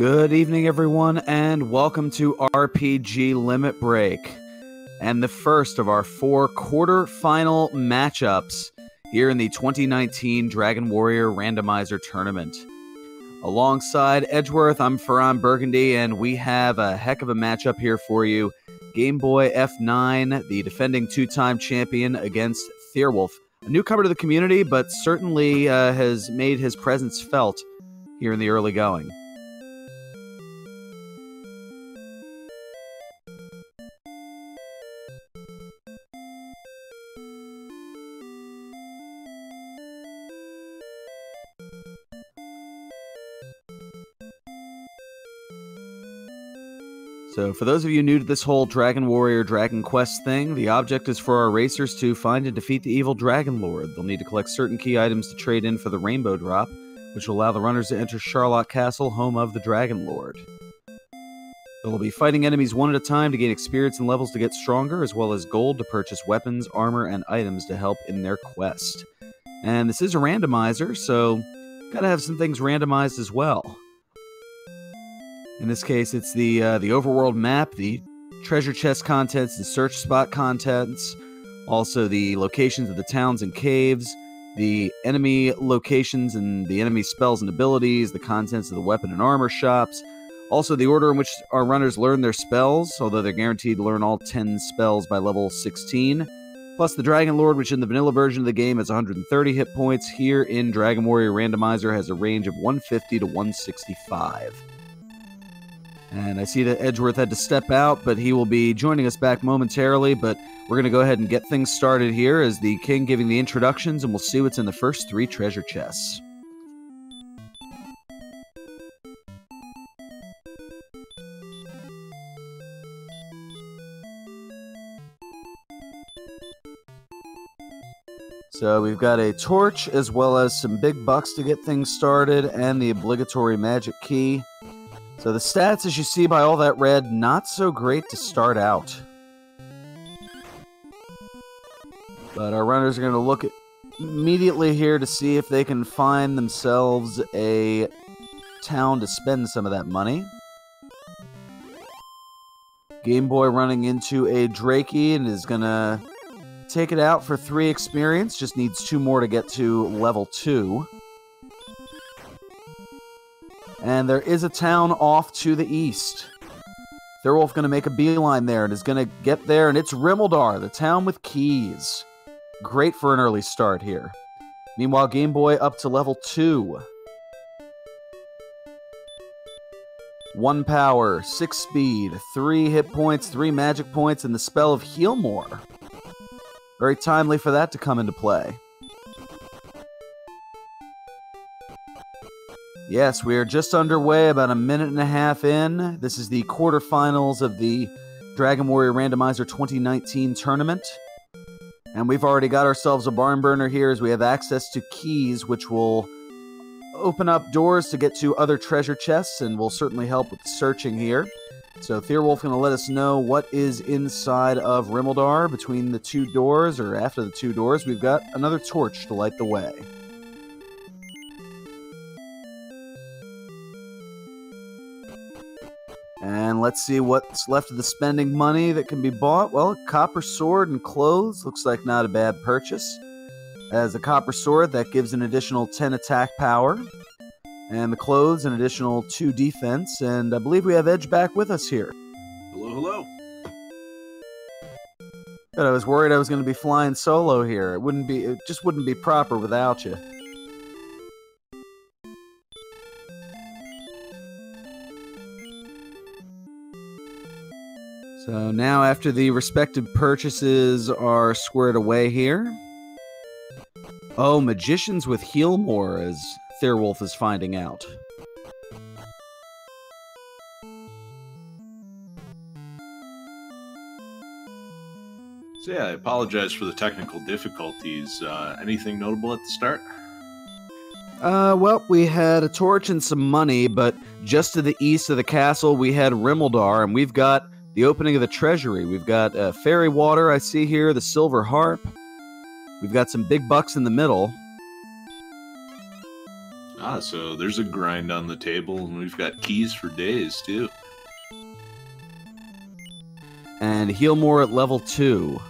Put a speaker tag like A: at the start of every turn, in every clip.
A: Good evening, everyone, and welcome to RPG Limit Break, and the first of our 4 quarter-final matchups here in the 2019 Dragon Warrior Randomizer Tournament. Alongside Edgeworth, I'm FearonBurgundy, and we have a heck of a matchup here for you. Gameboyf9, the defending 2-time champion, against Thirwolf, a newcomer to the community, but certainly has made his presence felt here in the early going. So for those of you new to this whole Dragon Warrior Dragon Quest thing, the object is for our racers to find and defeat the evil Dragon Lord. They'll need to collect certain key items to trade in for the Rainbow Drop, which will allow the runners to enter Charlotte Castle, home of the Dragon Lord. They'll be fighting enemies one at a time to gain experience and levels to get stronger, as well as gold to purchase weapons, armor, and items to help in their quest. And this is a randomizer, so gotta have some things randomized as well. In this case, it's the overworld map, the treasure chest contents, the search spot contents, also the locations of the towns and caves, the enemy locations and the enemy spells and abilities, the contents of the weapon and armor shops, also the order in which our runners learn their spells, although they're guaranteed to learn all 10 spells by level 16, plus the Dragon Lord, which in the vanilla version of the game has 130 hit points. Here in Dragon Warrior Randomizer has a range of 150 to 165. And I see that Edgeworth had to step out, but he will be joining us back momentarily. But we're going to go ahead and get things started here as the king giving the introductions, and we'll see what's in the first 3 treasure chests. So we've got a torch as well as some big bucks to get things started and the obligatory magic key. So the stats, as you see by all that red, not so great to start out. But our runners are going to look immediately here to see if they can find themselves a town to spend some of that money. Game Boy running into a Drakey and is going to take it out for 3 experience. Just needs 2 more to get to level 2. And there is a town off to the east. Thirwolf going to make a beeline there and is going to get there, and it's Rimmildar, the town with keys. Great for an early start here. Meanwhile, Game Boy up to level 2. 1 power, 6 speed, 3 hit points, 3 magic points, and the spell of Heal More. Very timely for that to come into play. Yes, we are just underway, about a minute and a half in. This is the quarterfinals of the Dragon Warrior Randomizer 2019 tournament. And we've already got ourselves a barn burner here as we have access to keys, which will open up doors to get to other treasure chests and will certainly help with the searching here. So Thirwolf going to let us know what is inside of Rimmildar between the 2 doors, or after the 2 doors. We've got another torch to light the way. And let's see what's left of the spending money that can be bought. Well, a copper sword and clothes. Looks like not a bad purchase. As a copper sword, that gives an additional 10 attack power. And the clothes, an additional 2 defense. And I believe we have Edge back with us here.
B: Hello, hello.
A: But I was worried I was going to be flying solo here. It just wouldn't be proper without you. So now, after the respective purchases are squared away here... Oh, magicians with Heal More, as Thirwolf is finding out.
B: So yeah, I apologize for the technical difficulties. Anything notable at the start?
A: Well, we had a torch and some money, but just to the east of the castle, we had Rimmildar, and we've got the opening of the treasury. We've got fairy water, I see here, the silver harp. We've got some big bucks in the middle.
B: Ah, so there's a grind on the table, and we've got keys for days, too.
A: And heal more at level 2.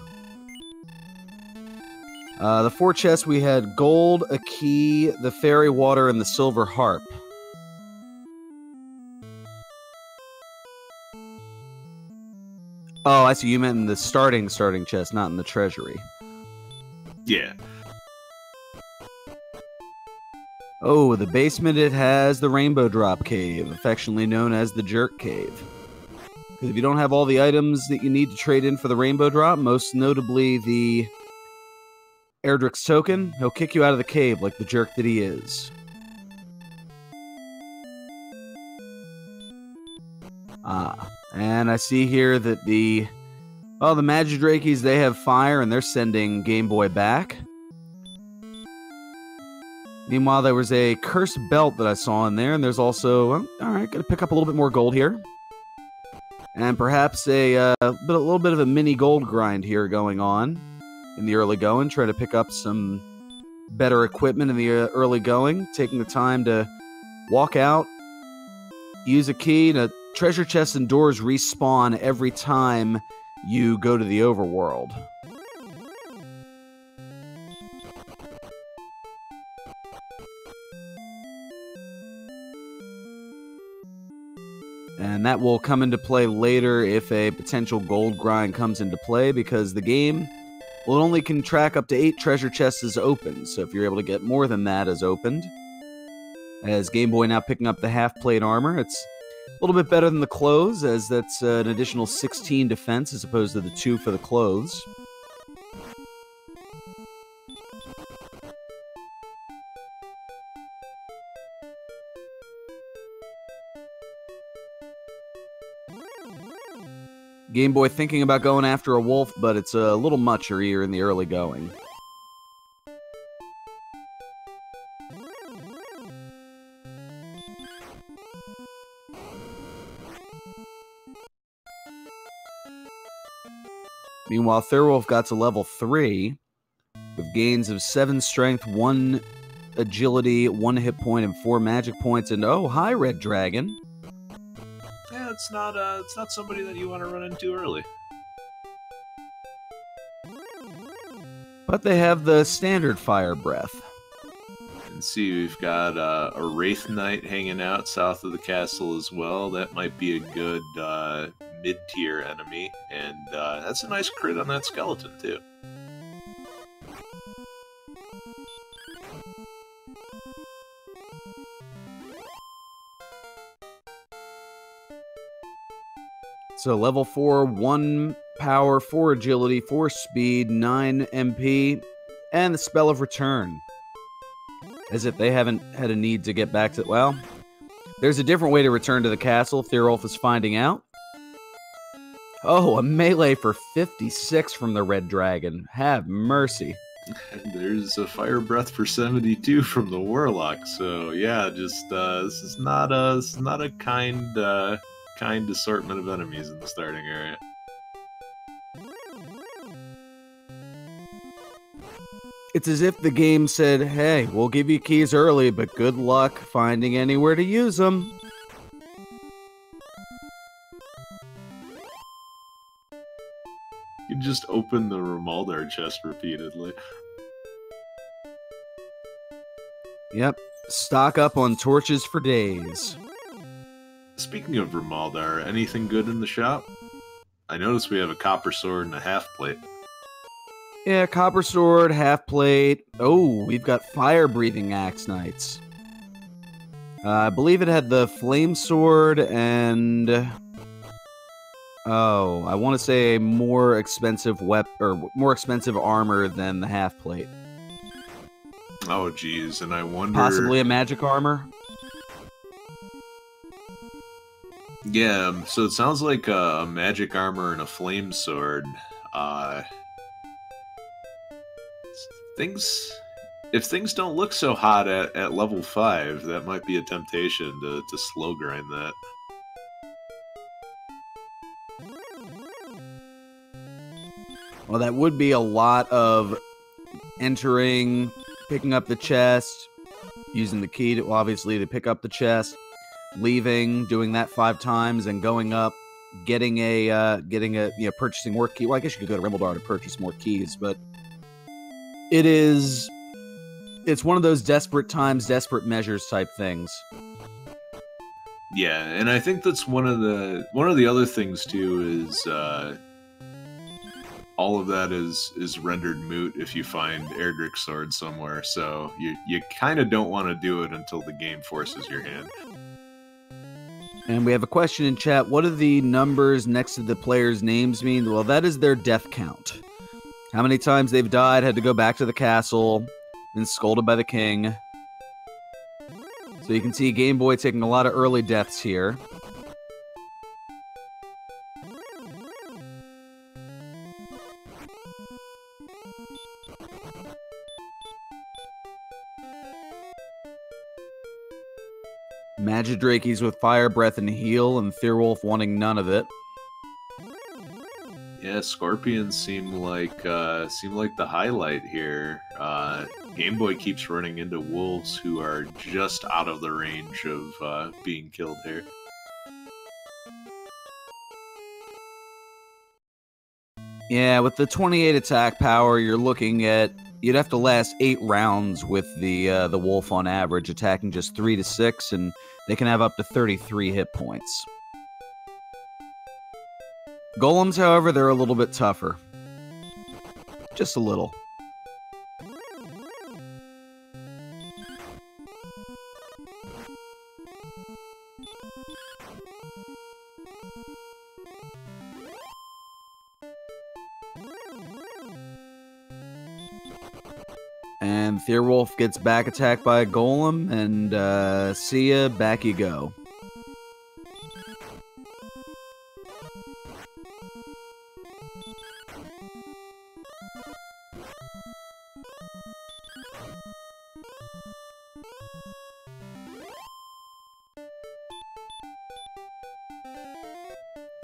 A: The 4 chests we had gold, a key, the fairy water, and the silver harp. Oh, I see. You meant in the starting chest, not in the treasury.
B: Yeah.
A: Oh, the basement, it has the Rainbow Drop Cave, affectionately known as the Jerk Cave. Because if you don't have all the items that you need to trade in for the Rainbow Drop, most notably the Erdrick's token, he'll kick you out of the cave like the jerk that he is. And I see here that the Magidrakes, they have fire, and they're sending Game Boy back. Meanwhile, there was a cursed belt that I saw in there, and there's also, well, alright, gonna pick up a little bit more gold here. And perhaps a little bit of a mini gold grind here going on in the early going, trying to pick up some better equipment in the early going, taking the time to walk out, use a key, to treasure chests and doors respawn every time you go to the overworld. And that will come into play later if a potential gold grind comes into play, because the game, well, it only can track up to 8 treasure chests as open, so if you're able to get more than that as opened. As Game Boy now picking up the half-plate armor, it's a little bit better than the clothes, as that's an additional 16 defense as opposed to the 2 for the clothes. Game Boy thinking about going after a wolf, but it's a little much here in the early going. Meanwhile, Thirwolf got to level 3 with gains of 7 strength, 1 agility, 1 hit point, and 4 magic points. And oh, hi, Red Dragon.
B: Yeah, it's not somebody that you want to run into early.
A: But they have the standard fire breath.
B: And see, we've got a Wraith Knight hanging out south of the castle as well. That might be a good mid-tier enemy, and that's a nice crit on that skeleton, too.
A: So level 4, 1 power, 4 agility, 4 speed, 9 MP, and the Spell of Return. As if they haven't had a need to get back to... Well, there's a different way to return to the castle. Thirwolf is finding out. Oh, a melee for 56 from the Red Dragon. Have mercy.
B: And there's a Fire Breath for 72 from the Warlock. So yeah, just this is not a kind assortment of enemies in the starting area.
A: It's as if the game said, hey, we'll give you keys early, but good luck finding anywhere to use them.
B: You just open the Ramaldar chest repeatedly.
A: Yep, stock up on torches for days.
B: Speaking of Ramaldar, anything good in the shop? I notice we have a copper sword and a half plate.
A: Yeah, copper sword, half plate. Oh, we've got fire-breathing axe knights. I believe it had the flame sword and... Oh, I want to say a more expensive more expensive armor than the half plate.
B: Oh, geez, and I wonder...
A: Possibly a magic armor?
B: Yeah, so it sounds like a magic armor and a flame sword. If things don't look so hot at level 5, that might be a temptation to slow grind that.
A: Well, that would be a lot of entering, picking up the chest, using the key to obviously to pick up the chest, leaving, doing that 5 times, and going up, getting a purchasing more key. Well, I guess you could go to Rimbledar to purchase more keys, but it's one of those desperate times, desperate measures type things.
B: Yeah, and I think that's one of the other things too is all of that is rendered moot if you find Erdrick's sword somewhere. So you kind of don't want to do it until the game forces your hand.
A: And we have a question in chat. What do the numbers next to the players' names mean? Well, that is their death count. How many times they've died, had to go back to the castle, been scolded by the king. So you can see Game Boy taking a lot of early deaths here. Magidrakes with Fire Breath and Heal, and Thirwolf wanting none of it.
B: Yeah, scorpions seem like the highlight here. Game Boy keeps running into wolves who are just out of the range of being killed here.
A: Yeah, with the 28 attack power, you're looking at you'd have to last 8 rounds with the wolf on average, attacking just 3 to 6, and they can have up to 33 hit points. Golems, however, they're a little bit tougher. Just a little. And Thirwolf gets back attacked by a golem, and see ya, back you go.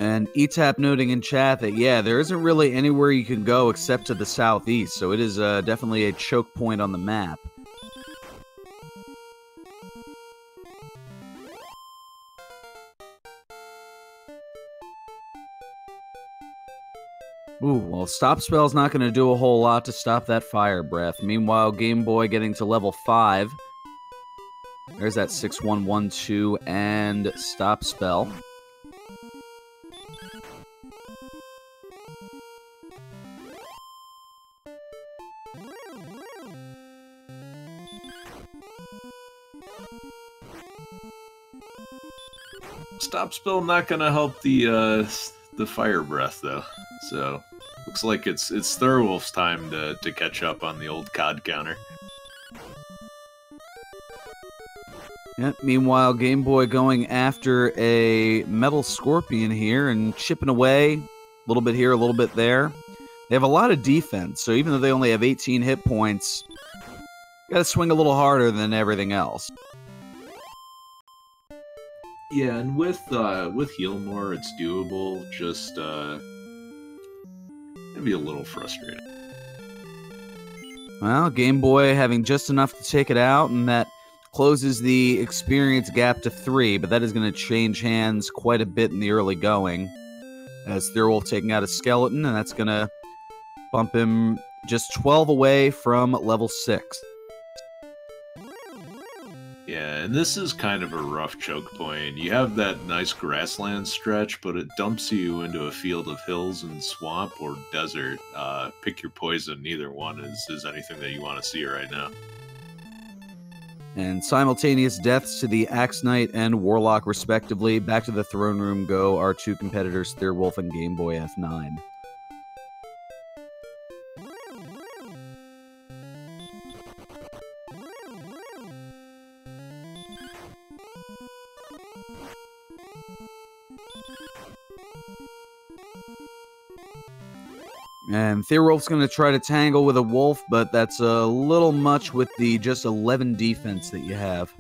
A: And ETAP noting in chat that, yeah, there isn't really anywhere you can go except to the southeast, so it is definitely a choke point on the map. Ooh, well, Stop Spell's not going to do a whole lot to stop that Fire Breath. Meanwhile, Game Boy getting to level 5. There's that 6-1-1-2 and Stop Spell.
B: Stop spell not gonna help the fire breath though. So looks like it's Thirwolf's time to catch up on the old COD counter.
A: Yep. Meanwhile, Game Boy going after a metal scorpion here and chipping away a little bit here, a little bit there. They have a lot of defense, so even though they only have 18 hit points, you gotta swing a little harder than everything else.
B: Yeah, and with heal more, it's doable. Just it'd be a little frustrating.
A: Well, Game Boy having just enough to take it out, and that closes the experience gap to 3, but that is going to change hands quite a bit in the early going. As Thirwolf taking out a skeleton, and that's going to bump him just 12 away from level 6.
B: Yeah, and this is kind of a rough choke point. You have that nice grassland stretch, but it dumps you into a field of hills and swamp or desert. Pick your poison. Neither one is anything that you want to see right now.
A: And simultaneous deaths to the Axe Knight and Warlock, respectively. Back to the throne room go our 2 competitors, Thirwolf and Gameboyf9. And Thirwolf's going to try to tangle with a wolf, but that's a little much with the just 11 defense that you have.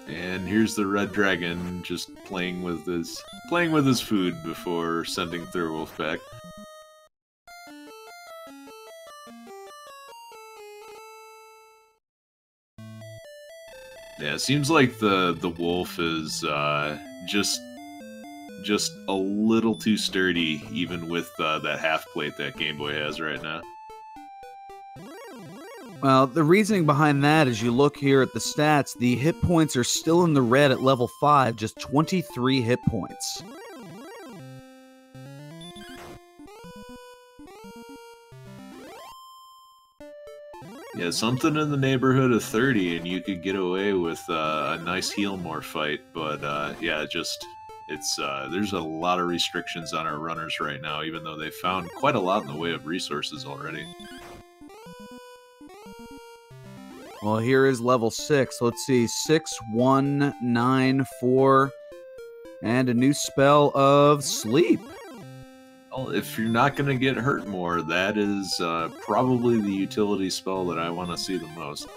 B: And here's the red dragon just playing with his food before sending Thirwolf back. Yeah, it seems like the wolf is just a little too sturdy, even with that half plate that Game Boy has right now.
A: Well, the reasoning behind that is you look here at the stats, the hit points are still in the red at level 5, just 23 hit points.
B: Yeah, something in the neighborhood of 30, and you could get away with a nice heal more fight. But yeah, it's there's a lot of restrictions on our runners right now, even though they found quite a lot in the way of resources already.
A: Well, here is level 6. Let's see, 6, 1, 9, 4, and a new spell of sleep.
B: Well, if you're not going to get hurt more, that is probably the utility spell that I want to see the most.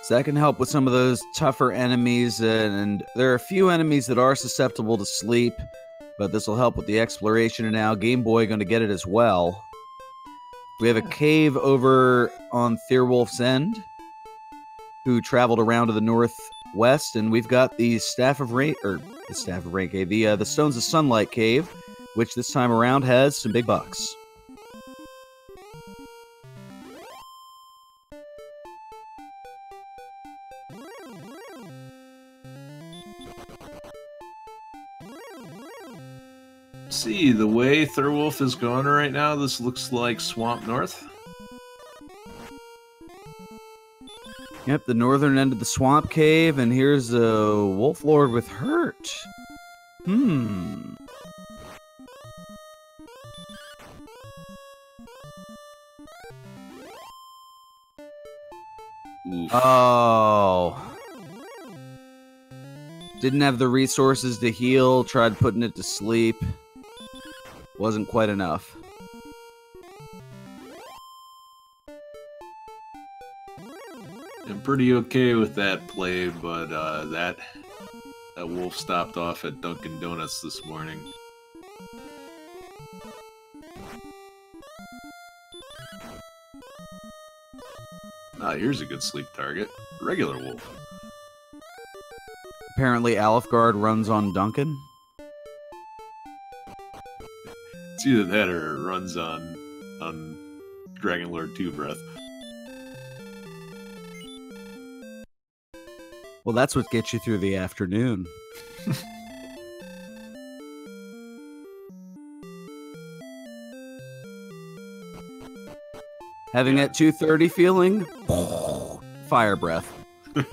A: So that can help with some of those tougher enemies, and there are a few enemies that are susceptible to sleep, but this will help with the exploration, and now Game Boy going to get it as well. We have a cave over on Thirwolf's End, who traveled around to the northwest, and we've got the Staff of Rain, or the Staff of Rain Cave, the Stones of Sunlight Cave, which this time around has some big bucks.
B: See, the way Thirwolf is going right now, this looks like Swamp North.
A: Yep, the northern end of the swamp cave, and here's a Wolf Lord with hurt. Oof. Oh. Didn't have the resources to heal, tried putting it to sleep. Wasn't quite enough.
B: I'm pretty okay with that play, but that wolf stopped off at Dunkin' Donuts this morning. Ah, here's a good sleep target. Regular wolf.
A: Apparently Alfgard runs on Duncan.
B: It's either that or it runs on Dragon Lord 2 Breath.
A: Well, that's what gets you through the afternoon. Having that 2:30 feeling? Fire breath.
B: The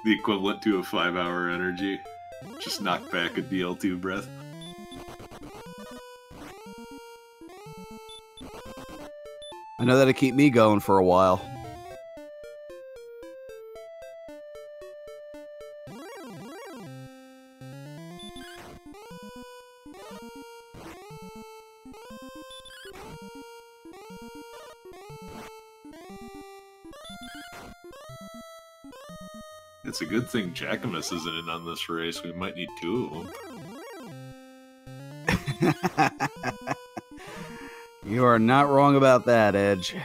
B: equivalent to a 5-hour energy. Just knock back a DL2 breath.
A: I know that'll keep me going for a while.
B: It's a good thing Jackamus isn't in on this race. We might need 2 of them.
A: You are not wrong about that, Edge.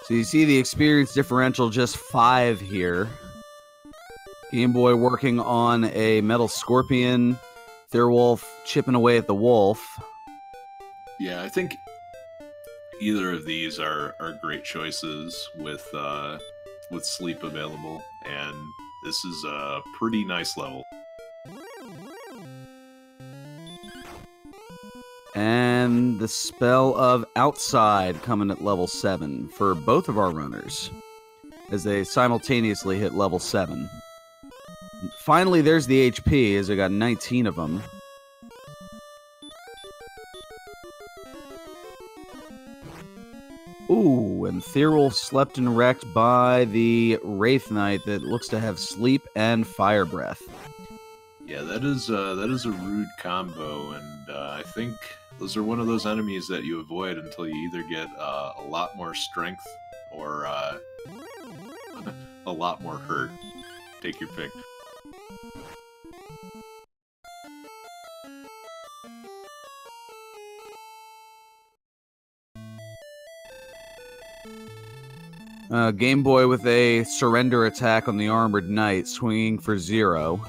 A: So you see the experience differential just 5 here. Game Boy working on a Metal Scorpion. Thirwolf chipping away at the wolf.
B: Yeah, I think either of these are great choices with sleep available, and this is a pretty nice level.
A: And the spell of Outside coming at level 7 for both of our runners as they simultaneously hit level 7. Finally, there's the HP as I got 19 of them. Ooh, and Thirwolf slept and wrecked by the Wraith Knight that looks to have sleep and fire breath.
B: Yeah, that is a rude combo, and I think those are one of those enemies that you avoid until you either get a lot more strength or a lot more hurt. Take your pick.
A: Game Boy with a surrender attack on the Armored Knight, swinging for 0.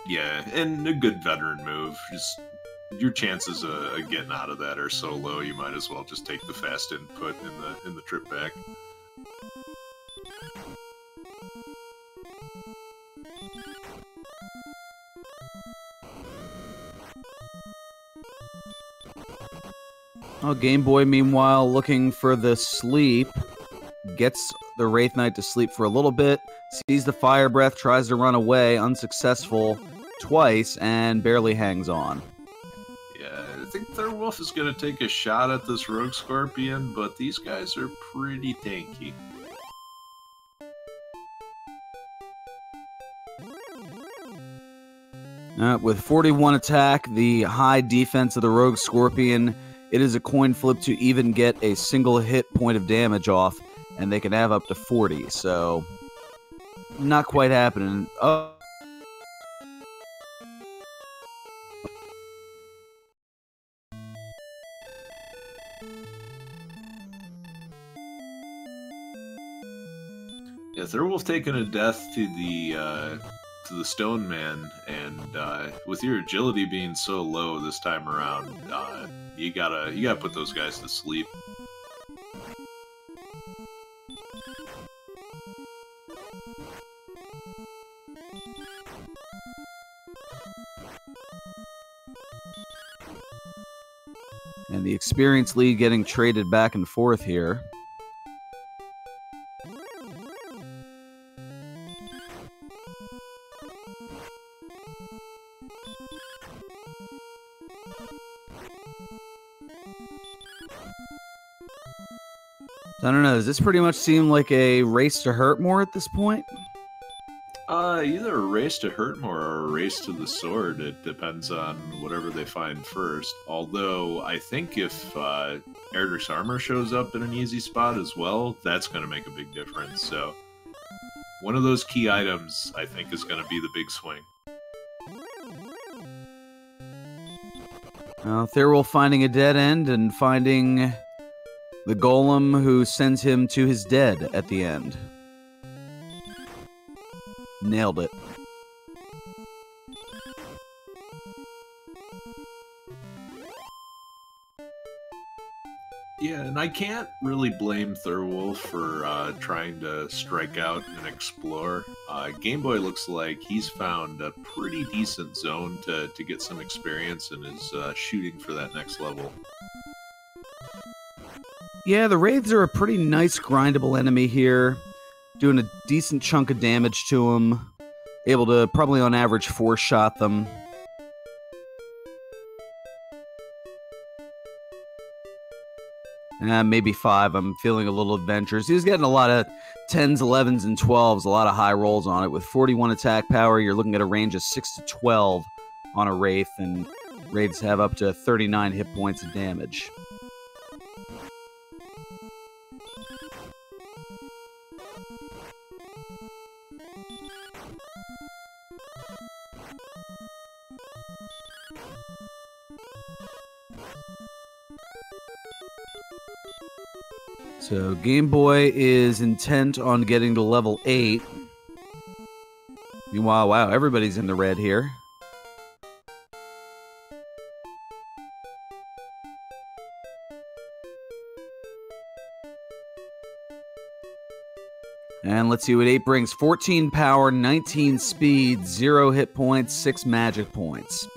B: Yeah, and a good veteran move. Just your chances of getting out of that are so low, you might as well just take the fast input in the trip back.
A: Oh, Game Boy, meanwhile, looking for the sleep, gets the Wraith Knight to sleep for a little bit, sees the Fire Breath, tries to run away, unsuccessful twice, and barely hangs on.
B: Yeah, I think Thirwolf is going to take a shot at this Rogue Scorpion, but these guys are pretty tanky.
A: With 41 attack, the high defense of the Rogue Scorpion, it is a coin flip to even get a single hit point of damage off, and they can have up to 40, so not quite happening. Oh.
B: Yeah, Thirwolf taking a death to the Stone Man, and with your agility being so low this time around, you gotta put those guys to sleep.
A: And the experience lead getting traded back and forth here. I don't know, does this pretty much seem like a race to hurt more at this point?
B: Either a race to hurt more or a race to the sword. It depends on whatever they find first. Although, I think if Erdrick's armor shows up in an easy spot as well, that's going to make a big difference. So, one of those key items, I think, is going to be the big swing.
A: Thirwolf finding a dead end and finding the golem who sends him to his dead at the end. Nailed it.
B: Yeah, and I can't really blame Thirwolf for trying to strike out and explore. Game Boy looks like he's found a pretty decent zone to get some experience and is shooting for that next level.
A: Yeah, the Wraiths are a pretty nice grindable enemy here. Doing a decent chunk of damage to them. Able to probably on average 4-shot them. Maybe 5. I'm feeling a little adventurous. He's getting a lot of 10s, 11s, and 12s. A lot of high rolls on it. With 41 attack power, you're looking at a range of 6 to 12 on a Wraith. And Wraiths have up to 39 hit points of damage. So Game Boy is intent on getting to level 8. Meanwhile, wow, everybody's in the red here. And let's see what 8 brings. 14 power, 19 speed, 0 hit points, 6 magic points.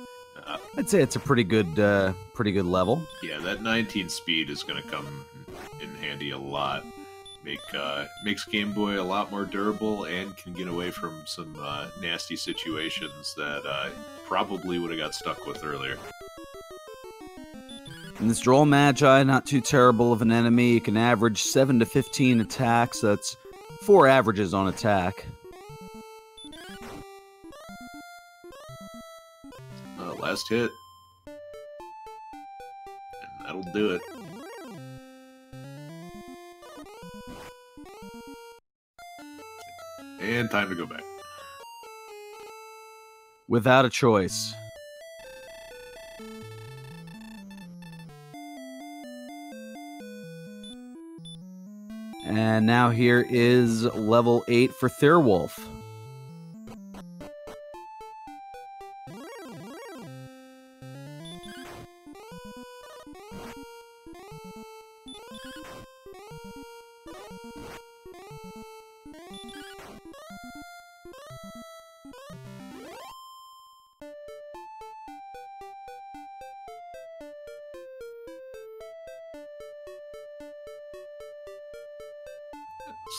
A: I'd say it's a pretty good level.
B: Yeah, that 19 speed is going to come in handy a lot. Makes Game Boy a lot more durable and can get away from some nasty situations that probably would have got stuck with earlier.
A: And this Droll Magi, not too terrible of an enemy. You can average 7 to 15 attacks. That's 4 averages on attack.
B: Last hit. And that'll do it. And time to go back.
A: Without a choice. And now here is level 8 for Thirwolf.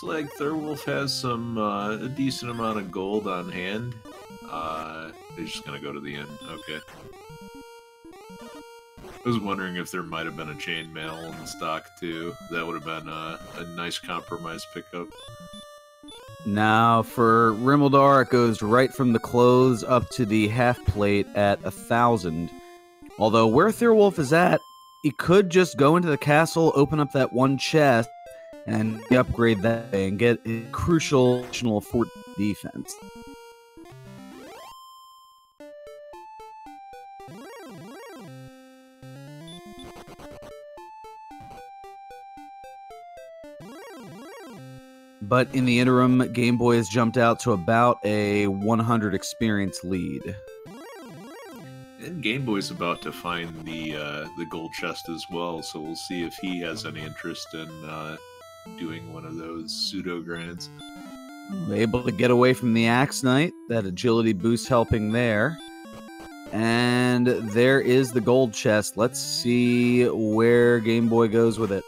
B: Looks like Thirwolf has some a decent amount of gold on hand. They're just gonna go to the end. Okay. I was wondering if there might have been a chainmail in stock too. That would have been a nice compromise pickup.
A: Now for Rimmildar, it goes right from the clothes up to the half plate at 1,000. Although where Thirwolf is at, he could just go into the castle, open up that one chest, and upgrade that and get a crucial additional fort defense. But in the interim, Gameboy has jumped out to about a 100 experience lead.
B: And Gameboy's about to find the gold chest as well, so we'll see if he has any interest in doing one of those pseudo grinds.
A: Able to get away from the Axe Knight. That agility boost helping there. And there is the gold chest. Let's see where Gameboy goes with it.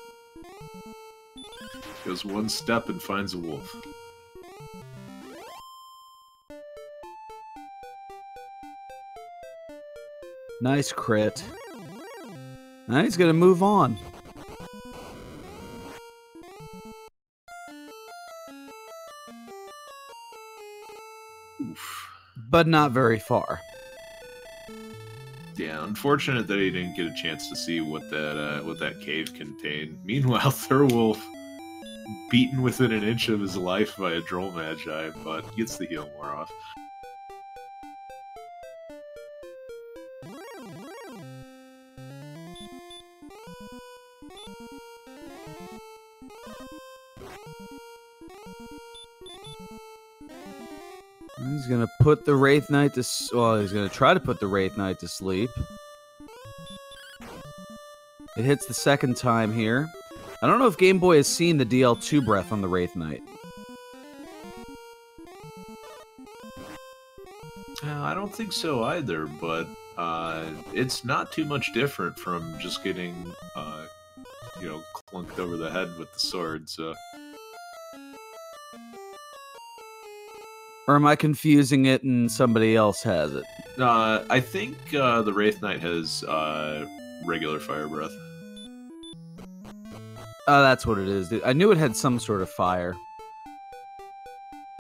B: Goes one step and finds a wolf.
A: Nice crit. Now he's going to move on.
B: Oof.
A: But not very far.
B: Yeah, unfortunate that he didn't get a chance to see what that cave contained. Meanwhile, Thirwolf, beaten within an inch of his life by a Droll Magi, but gets the heal more off.
A: He's going to put the Wraith Knight to... Well, he's going to try to put the Wraith Knight to sleep. It hits the second time here. I don't know if Gameboy has seen the DL2 breath on the Wraith Knight.
B: I don't think so either, but it's not too much different from just getting, clunked over the head with the sword, so...
A: Or am I confusing it and somebody else has it?
B: I think the Wraith Knight has regular fire breath.
A: Oh, that's what it is. I knew it had some sort of fire.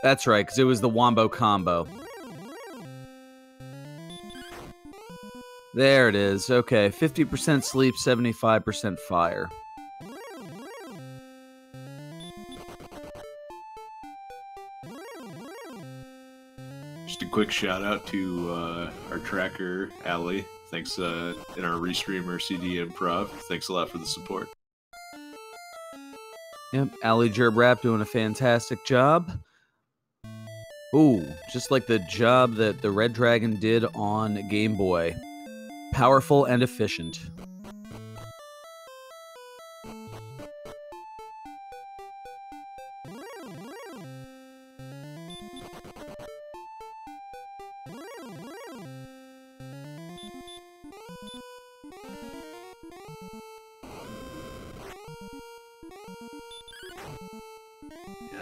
A: That's right, because it was the Wombo combo. There it is. Okay, 50% sleep, 75% fire.
B: Just a quick shout out to our tracker, Allie. Thanks, and our restreamer, CD Improv. Thanks a lot for the support.
A: Yep, Ali Gerbrap doing a fantastic job. Ooh, just like the job that the Red Dragon did on Game Boy. Powerful and efficient.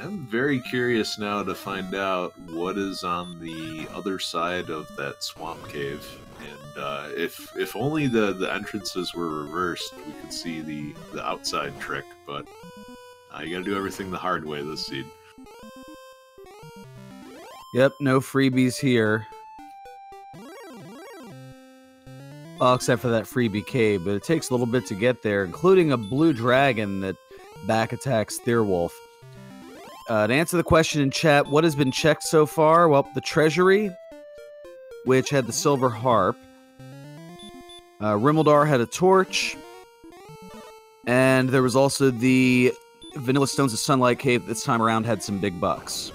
B: I'm very curious now to find out what is on the other side of that swamp cave, and if only the entrances were reversed, we could see the outside trick. But you gotta do everything the hard way this seed.
A: Yep, no freebies here. Well, except for that freebie cave, but it takes a little bit to get there, including a blue dragon that back attacks Thirwolf. To answer the question in chat, what has been checked so far? Well, the treasury, which had the silver harp. Rimmeldar had a torch. And there was also the Vanilla Stones of Sunlight cave this time around had some big bucks.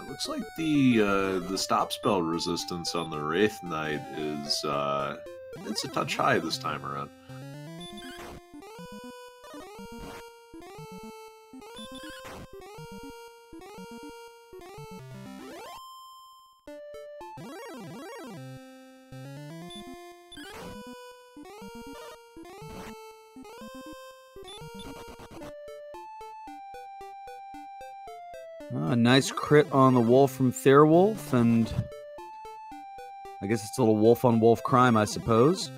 B: Looks like the stop spell resistance on the Wraith Knight is it's a touch high this time around.
A: A nice crit on the wolf from Thirwolf, and I guess it's a little wolf-on-wolf crime, I suppose.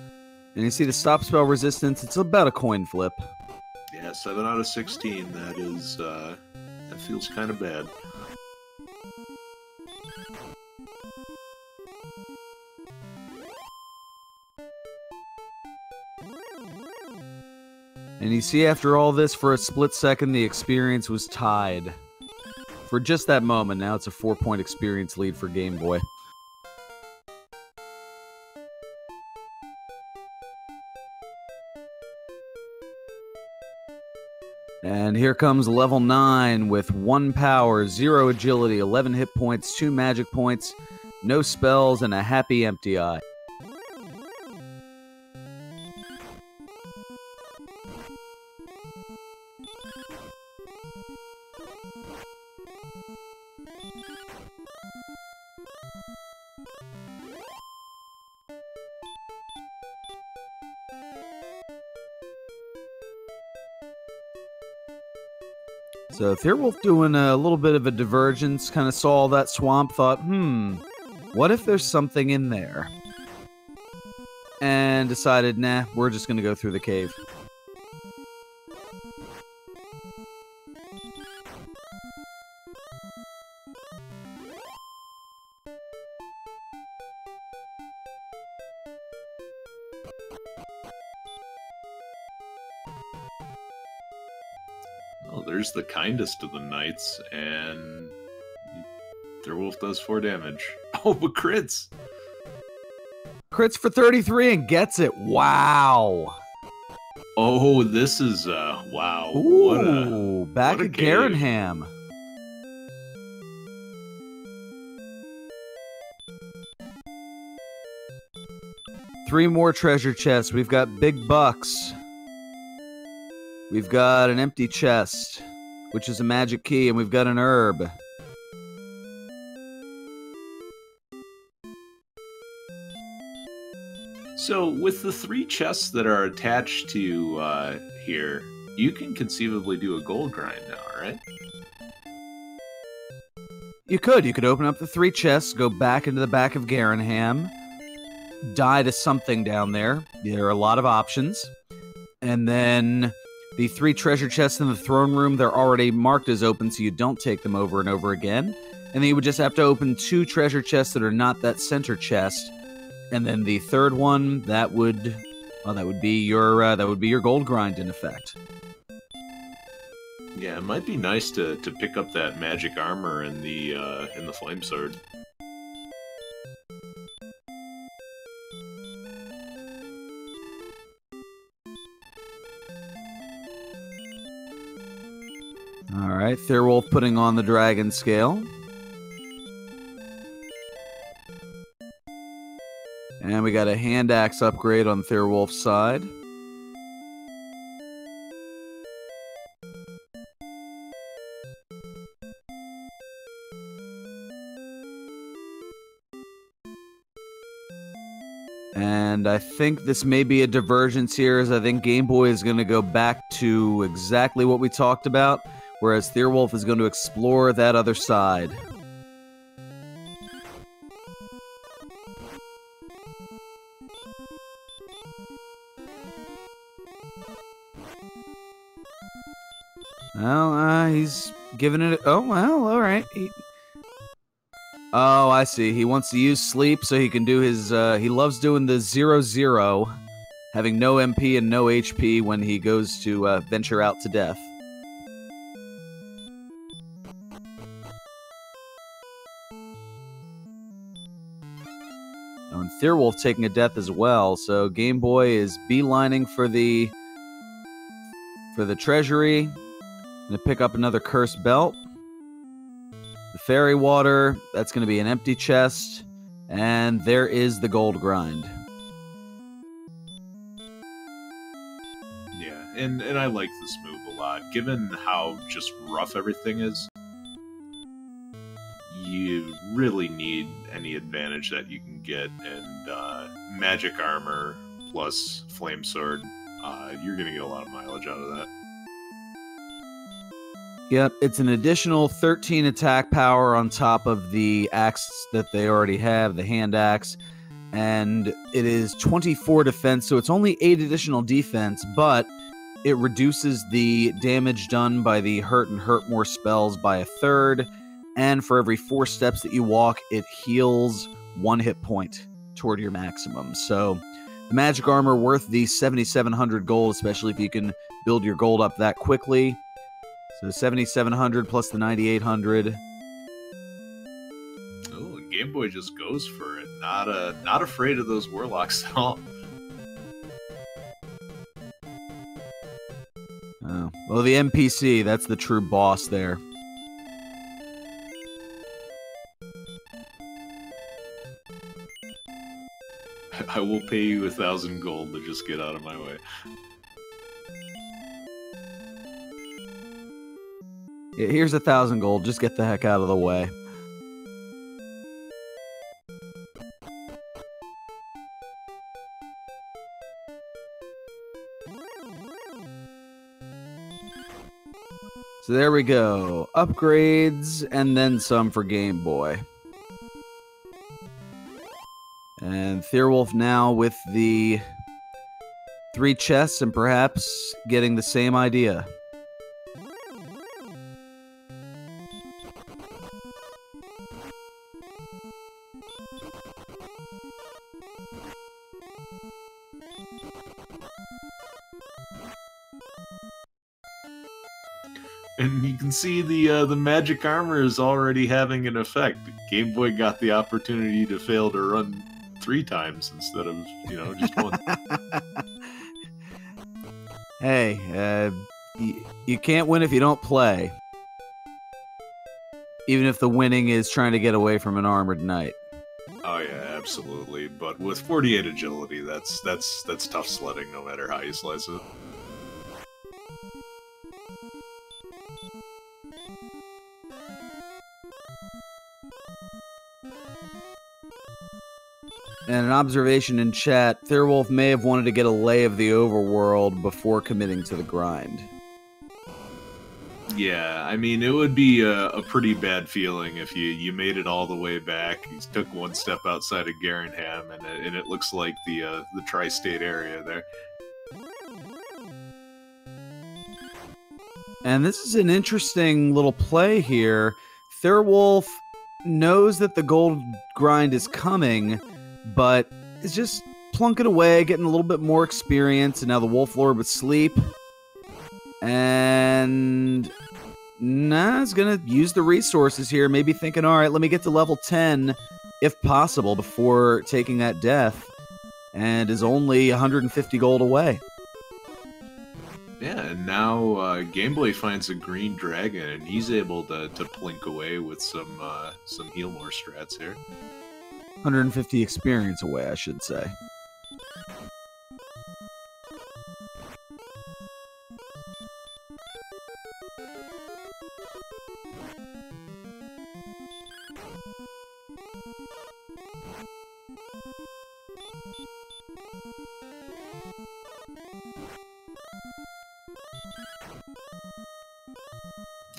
A: And you see the stop spell resistance, it's about a coin flip.
B: Yeah, 7 out of 16, that is, that feels kind of bad.
A: And you see after all this, for a split second, the experience was tied. For just that moment, now it's a 4-point experience lead for Game Boy. And here comes level 9 with 1 power, 0 agility, 11 hit points, 2 magic points, no spells, and a happy empty eye. So Thirwolf doing a little bit of a divergence, kind of saw that swamp, thought, what if there's something in there? And decided, nah, we're just going to go through the cave.
B: Well, there's the kindest of the knights, and Thirwolf does 4 damage. Oh, but crits!
A: Crits for 33 and gets it. Wow.
B: Oh, this is, wow.
A: Ooh, back
B: what a
A: at
B: cave.
A: Garenham. Three more treasure chests. We've got big bucks. We've got an empty chest, which is a magic key, and we've got an herb.
B: So, with the 3 chests that are attached to here, you can conceivably do a gold grind now, right?
A: You could open up the 3 chests, go back into the back of Garenham, die to something down there. There are a lot of options. And then the 3 treasure chests in the throne room, they're already marked as open, so you don't take them over and over again. And then you would just have to open 2 treasure chests that are not that center chest. And then the third one, that would be your gold grind in effect.
B: Yeah, it might be nice to pick up that magic armor in the flame sword.
A: Alright, Thirwolf putting on the dragon scale. And we got a hand axe upgrade on Thirwolf's side. And I think this may be a divergence here, as I think Game Boy is going to go back to exactly what we talked about, whereas Thirwolf is going to explore that other side. Well, he's Giving it... Oh, well, all right. Oh, I see. He wants to use sleep so he can do his... he loves doing the 0-0, having no MP and no HP when he goes to venture out to death. Oh, and Thirwolf taking a death as well, so Game Boy is beelining for the treasury. Gonna pick up another cursed belt. The fairy water, that's gonna be an empty chest. And there is the gold grind.
B: Yeah, and I like this move a lot. Given how just rough everything is, you really need any advantage that you can get, and magic armor plus flame sword, you're gonna get a lot of mileage out of that.
A: Yep, it's an additional 13 attack power on top of the axe that they already have, the hand axe, and it is 24 defense, so it's only 8 additional defense, but it reduces the damage done by the hurt and hurt more spells by a third, and for every 4 steps that you walk, it heals 1 hit point toward your maximum. So the magic armor worth the 7,700 gold, especially if you can build your gold up that quickly. So 7,700 plus the 9,800.
B: Oh, and Game Boy just goes for it. Not afraid of those warlocks at all.
A: Oh. Well, the NPC, that's the true boss there.
B: I will pay you 1,000 gold to just get out of my way.
A: Yeah, here's 1,000 gold. Just get the heck out of the way. So there we go. Upgrades, and then some for Game Boy. And Thirwolf now with the 3 chests, and perhaps getting the same idea.
B: And you can see the magic armor is already having an effect. Game Boy got the opportunity to fail to run 3 times instead of, just 1.
A: Hey, you can't win if you don't play. Even if the winning is trying to get away from an armored knight.
B: Oh yeah, absolutely. But with 48 agility, that's tough sledding no matter how you slice it.
A: And an observation in chat, Thirwolf may have wanted to get a lay of the overworld before committing to the grind.
B: Yeah, I mean, it would be a pretty bad feeling if you made it all the way back. You took 1 step outside of Garenham, and it looks like the tri-state area there.
A: And this is an interesting little play here. Thirwolf knows that the gold grind is coming, but is just plunking away, getting a little bit more experience, and now the Wolf Lord with sleep. And he's gonna use the resources here, maybe thinking, alright, let me get to level 10, if possible, before taking that death, and is only 150 gold away.
B: Yeah, and now Game Boy finds a green dragon, and he's able to plink away with some heal more strats here.
A: 150 experience away, I should say.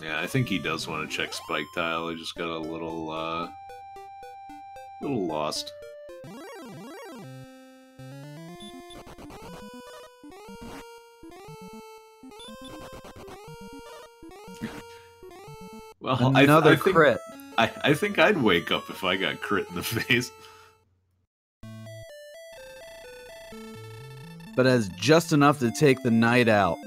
B: Yeah, I think he does want to check Spike Tile. He just got a little lost. Well,
A: Another crit.
B: I think I'd wake up if I got crit in the face.
A: But has just enough to take the knight out.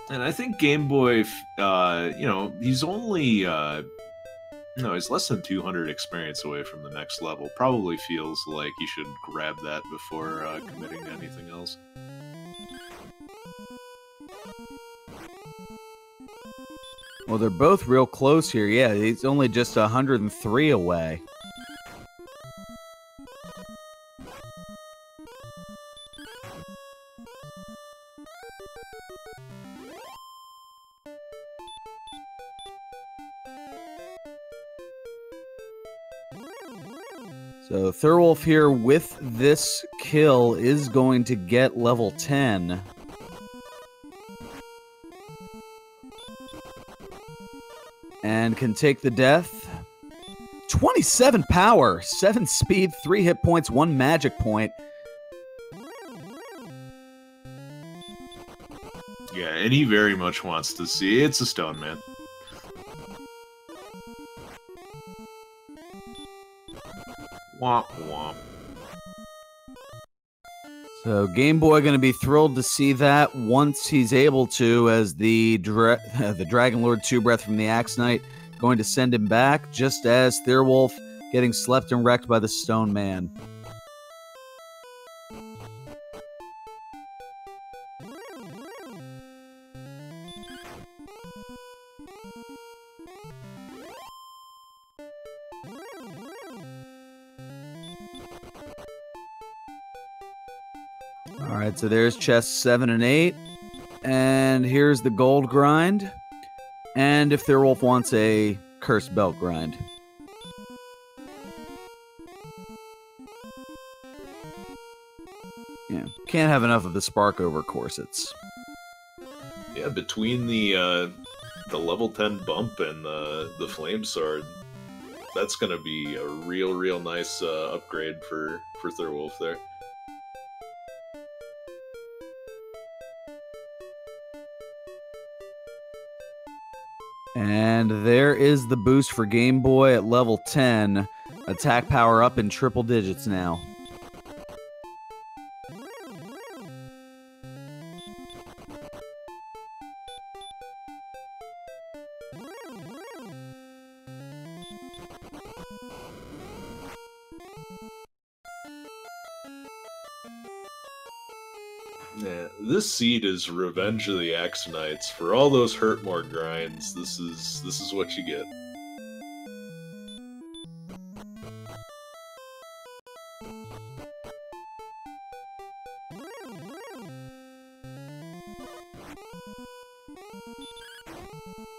B: And I think Gameboy, you know, he's only, no, he's less than 200 experience away from the next level. Probably feels like he should grab that before committing to anything else.
A: Well, they're both real close here. Yeah, he's only just 103 away. So Thirwolf here with this kill is going to get level 10. And can take the death. 27 power, 7 speed, 3 hit points, 1 magic point.
B: Yeah, and he very much wants to see. It's a stone man. Womp womp.
A: So Gameboy going to be thrilled to see that once he's able to, as the Dragon Lord 2 Breath from the Axe Knight going to send him back, just as Thirwolf getting slept and wrecked by the Stone Man. Alright, so there's chests 7 and 8. And here's the gold grind. And if Thirwolf wants a cursed belt grind. Yeah, can't have enough of the spark over corsets.
B: Yeah, between the level 10 bump and the flame sword, that's gonna be a real nice upgrade for Thirwolf there.
A: And there is the boost for Gameboy at level 10. Attack power up in triple digits now.
B: Yeah, this seed is Revenge of the Axe Knights. For all those hurt more grinds, this is what you get.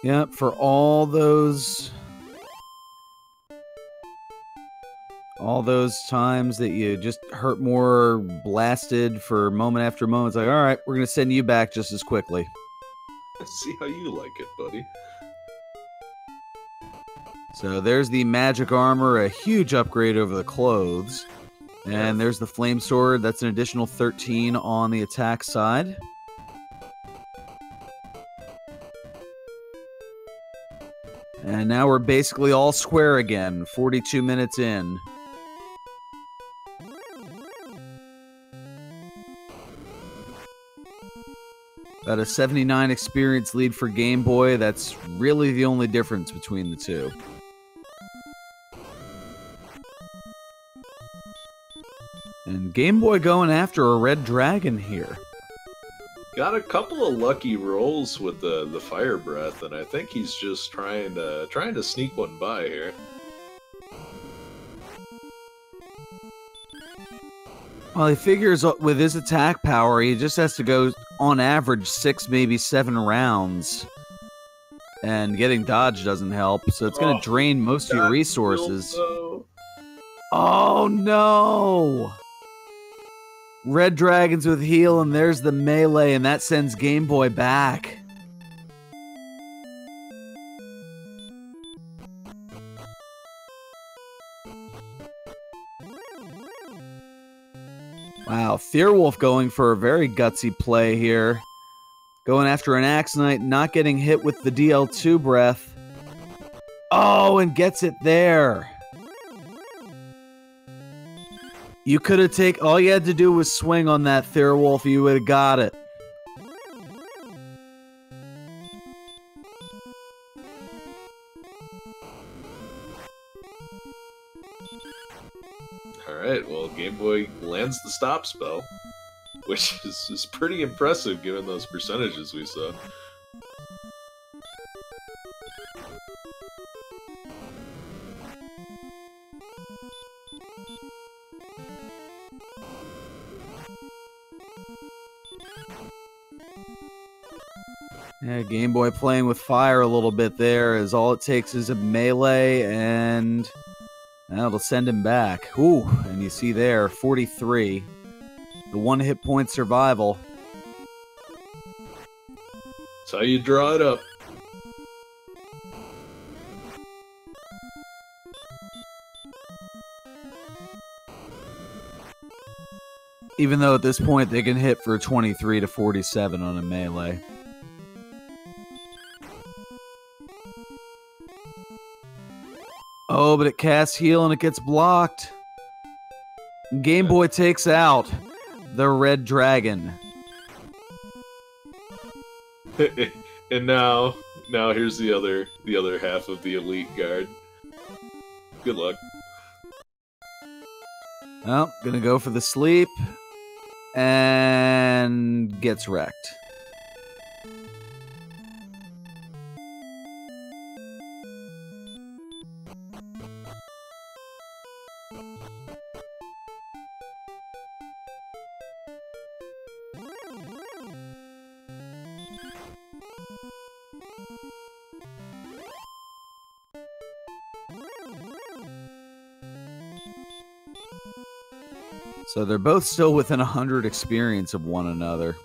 A: Yep, for all those times that you just hurt more, blasted for moment after moment, it's like, all right, we're going to send you back just as quickly.
B: See how you like it, buddy.
A: So there's the magic armor, a huge upgrade over the clothes. And there's the flame sword. That's an additional 13 on the attack side. And now we're basically all square again, 42 minutes in. About a 79 experience lead for Gameboy. That's really the only difference between the two. And Gameboy going after a red dragon here.
B: Got a couple of lucky rolls with the fire breath, and I think he's just trying to sneak one by here.
A: Well, he figures with his attack power, he just has to go, on average, 6, maybe 7 rounds. And getting dodge doesn't help, so it's going to drain most of your resources. Oh, no! Red dragons with heal, and there's the melee, and that sends Gameboy back. Wow, Thirwolf going for a very gutsy play here. Going after an Axe Knight, not getting hit with the DL2 breath. Oh, and gets it there. You could have all you had to do was swing on that Thirwolf, you would have got it.
B: Alright, well, Game Boy lands the stop spell, which is pretty impressive given those percentages we saw.
A: Yeah, Game Boy playing with fire a little bit there, as all it takes is a melee, and that'll send him back. Ooh, and you see there, 43. The 1 hit point survival.
B: That's how you draw it up.
A: Even though at this point they can hit for 23 to 47 on a melee. Oh, but it casts heal and it gets blocked. Game Boy takes out the red dragon.
B: And now here's the other half of the elite guard. Good luck.
A: Oh, gonna go for the sleep. And gets wrecked. So they're both still within 100 experience of one another.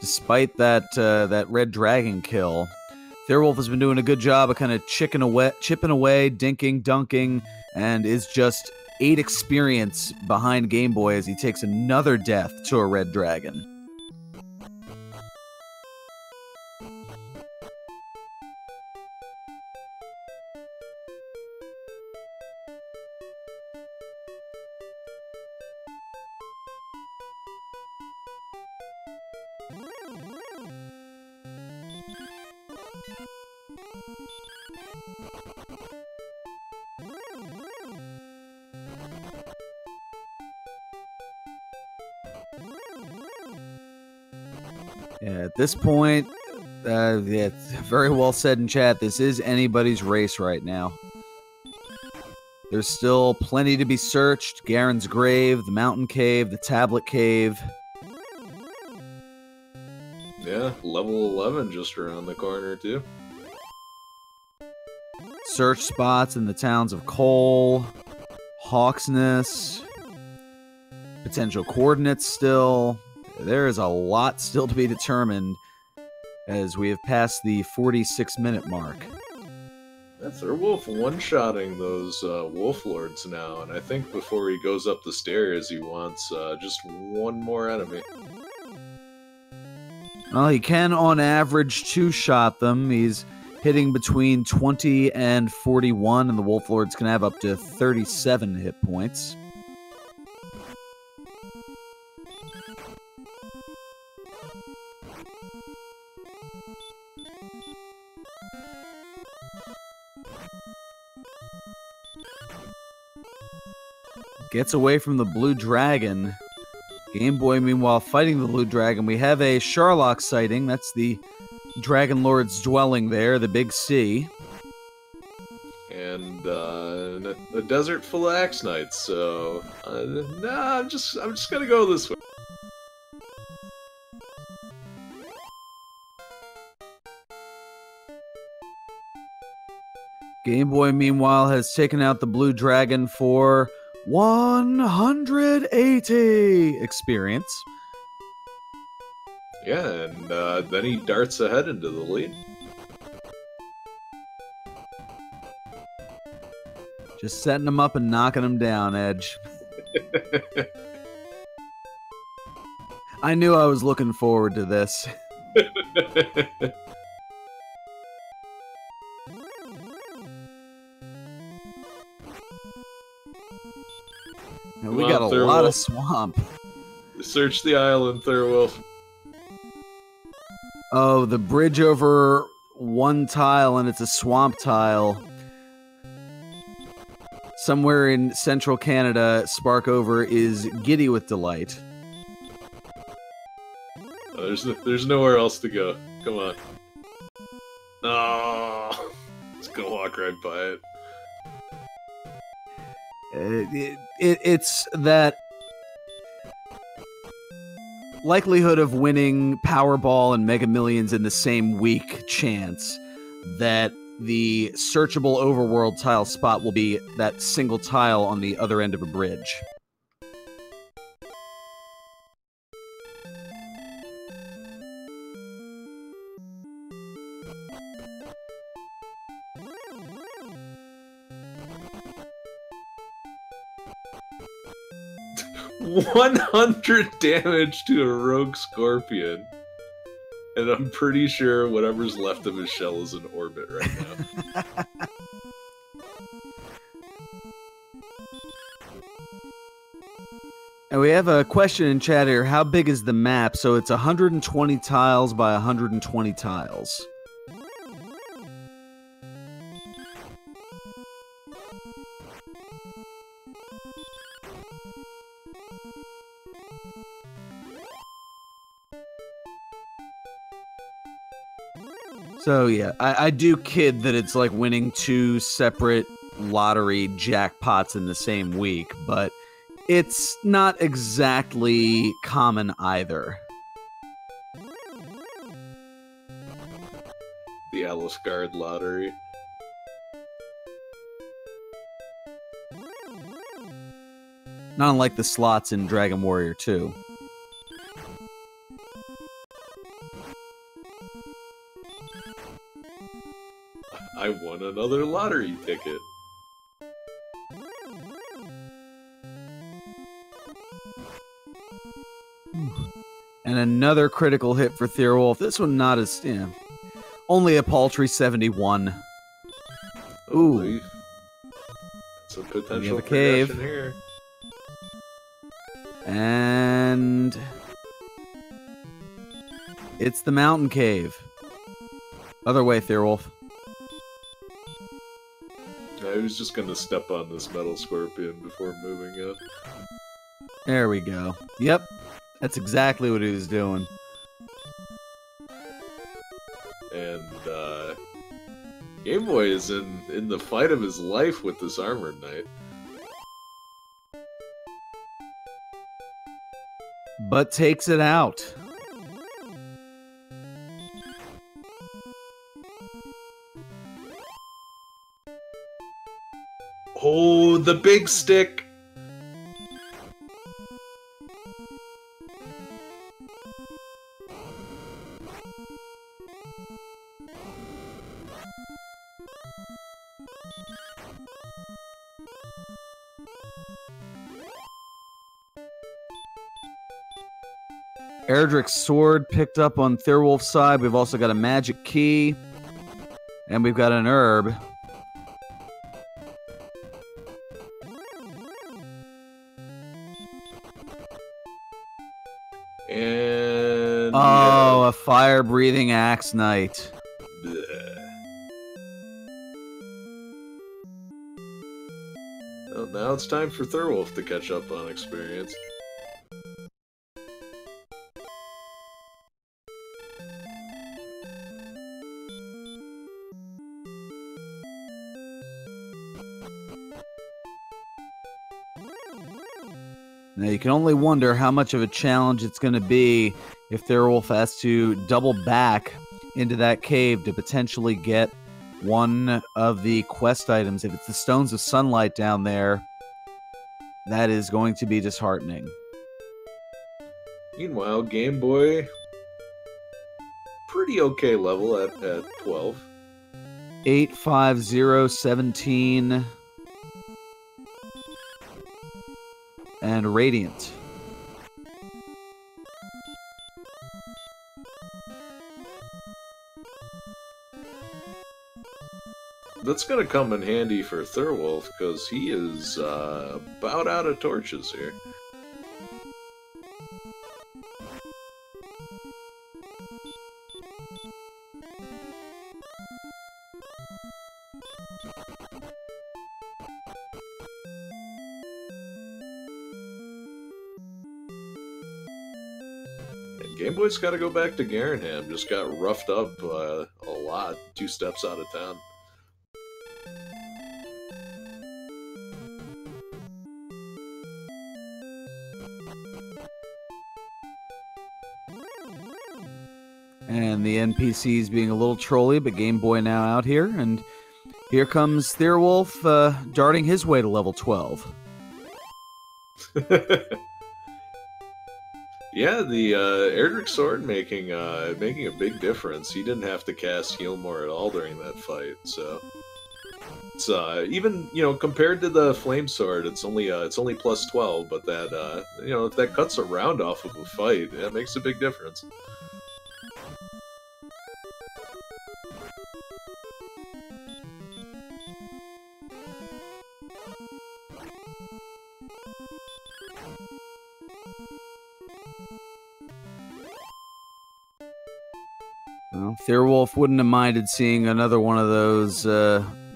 A: Despite that red dragon kill, Thirwolf has been doing a good job of kind of chipping away, dinking, dunking, and is just 8 experience behind Game Boy as he takes another death to a red dragon. Yeah, at this point, yeah, very well said in chat, this is anybody's race right now. There's still plenty to be searched. Garen's Grave, the Mountain Cave, the Tablet Cave.
B: Yeah, level 11 just around the corner, too.
A: Search spots in the towns of Cole, Hawksness, potential coordinates still. There is a lot still to be determined as we have passed the 46-minute mark.
B: That's Thirwolf one-shotting those Wolf Lords now, and I think before he goes up the stairs he wants just one more enemy.
A: Well, he can on average 2-shot them. He's hitting between 20 and 41, and the Wolf Lords can have up to 37 hit points. Gets away from the blue dragon. Game Boy, meanwhile, fighting the blue dragon. We have a Sharlock sighting. That's the Dragon Lord's dwelling there, the Big C.
B: And a desert full of Axe Knights, so nah, I'm just gonna go this way.
A: Game Boy, meanwhile, has taken out the blue dragon for 180 experience.
B: Yeah, and then he darts ahead into the lead.
A: Just setting him up and knocking him down, Edge. I knew I was looking forward to this. And we got a lot of swamp.
B: Search the island, Thirwolf.
A: Oh, the bridge over one tile, and it's a swamp tile. Somewhere in central Canada, Sparkover is giddy with delight.
B: Oh, there's nowhere else to go. Come on. Oh, it's gonna walk right by it.
A: It's that likelihood of winning Powerball and Mega Millions in the same week chance that the searchable overworld tile spot will be that single tile on the other end of a bridge.
B: $100 damage to a rogue scorpion. And I'm pretty sure whatever's left of his shell is in orbit right now.
A: And we have a question in chat here. How big is the map? So it's 120 tiles by 120 tiles. So yeah, I do kid that it's like winning 2 separate lottery jackpots in the same week, but it's not exactly common either.
B: The Alice Guard lottery.
A: Not unlike the slots in Dragon Warrior 2.
B: I won another lottery ticket.
A: And another critical hit for Thirwolf. This one not as, only a paltry 71. Ooh.
B: It's a potential
A: a cave
B: here.
A: And it's the mountain cave. Other way, Thirwolf.
B: I was just gonna step on this metal scorpion before moving it.
A: There we go. Yep. That's exactly what he was doing.
B: And, Gameboy is in the fight of his life with this Armored Knight.
A: But takes it out.
B: Oh, the big stick!
A: Erdrick's sword picked up on Thirwolf's side. We've also got a magic key. And we've got an herb.
B: And...
A: oh, a fire-breathing axe knight.
B: Well, now it's time for Thirwolf to catch up on experience.
A: Now, you can only wonder how much of a challenge it's going to be if Thirwolf has to double back into that cave to potentially get one of the quest items. If it's the Stones of Sunlight down there, that is going to be disheartening.
B: Meanwhile, Gameboy, pretty okay level at 12.
A: 85017 and Radiant.
B: that's gonna come in handy for Thirwolf, because he is about out of torches here. Gameboy's got to go back to Garenham. Just got roughed up a lot. 2 steps out of town.
A: And the NPC's being a little trolly, but Gameboy now out here. And here comes Thirwolf darting his way to level 12.
B: Yeah, the Erdrick Sword making a big difference. He didn't have to cast Healmore at all during that fight, so it's even, you know, compared to the Flame Sword, it's only plus 12, but that you know, if that cuts a round off of a fight, that makes a big difference.
A: Well, Thirwolf wouldn't have minded seeing another one of those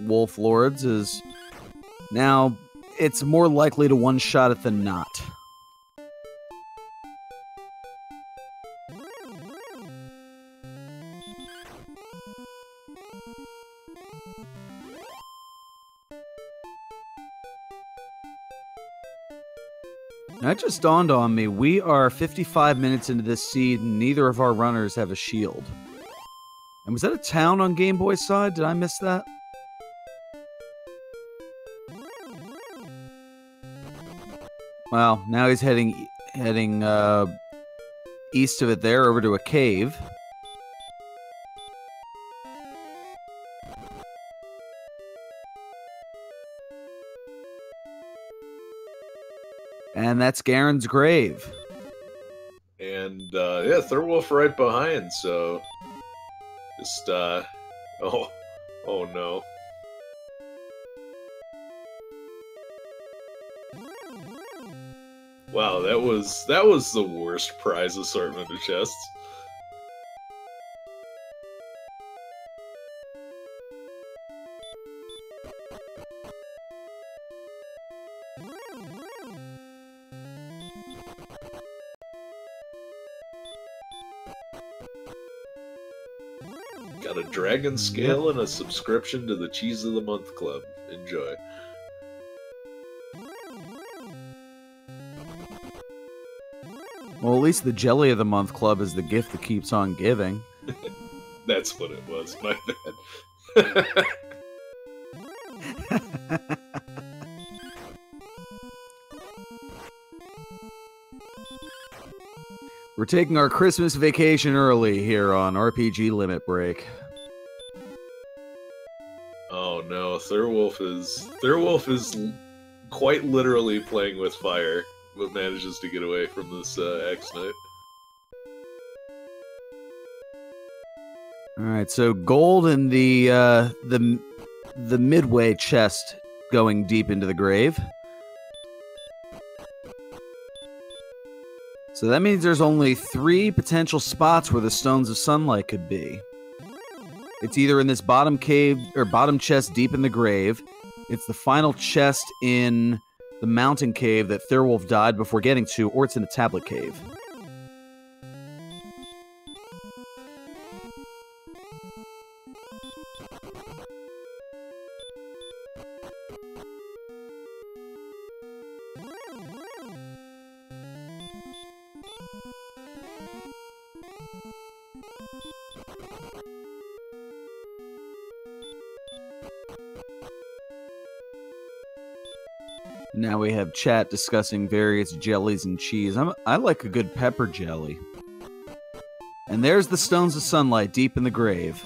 A: Wolf Lords, as now it's more likely to one-shot it than not. Now, it just dawned on me, we are 55 minutes into this seed, and neither of our runners have a shield. And was that a town on Gameboy's side? Did I miss that? Well, now he's heading east of it there, over to a cave. And that's Garen's grave.
B: And yeah, Thirwolf right behind, so just oh no. Wow, that was the worst prize assortment of chests. Got a dragon scale and a subscription to the Cheese of the Month Club. Enjoy.
A: Well, at least the Jelly of the Month Club is the gift that keeps on giving.
B: That's what it was, my bad.
A: We're taking our Christmas vacation early here on RPG Limit Break.
B: Oh no, Thirwolf is quite literally playing with fire, but manages to get away from this X Knight.
A: All right, so gold in the midway chest going deep into the grave. So that means there's only 3 potential spots where the Stones of Sunlight could be. It's either in this bottom cave or bottom chest deep in the grave. It's the final chest in the mountain cave that Thirwolf died before getting to, or it's in a tablet cave. Now we have chat discussing various jellies and cheese. I like a good pepper jelly. And there's the Stones of Sunlight deep in the grave.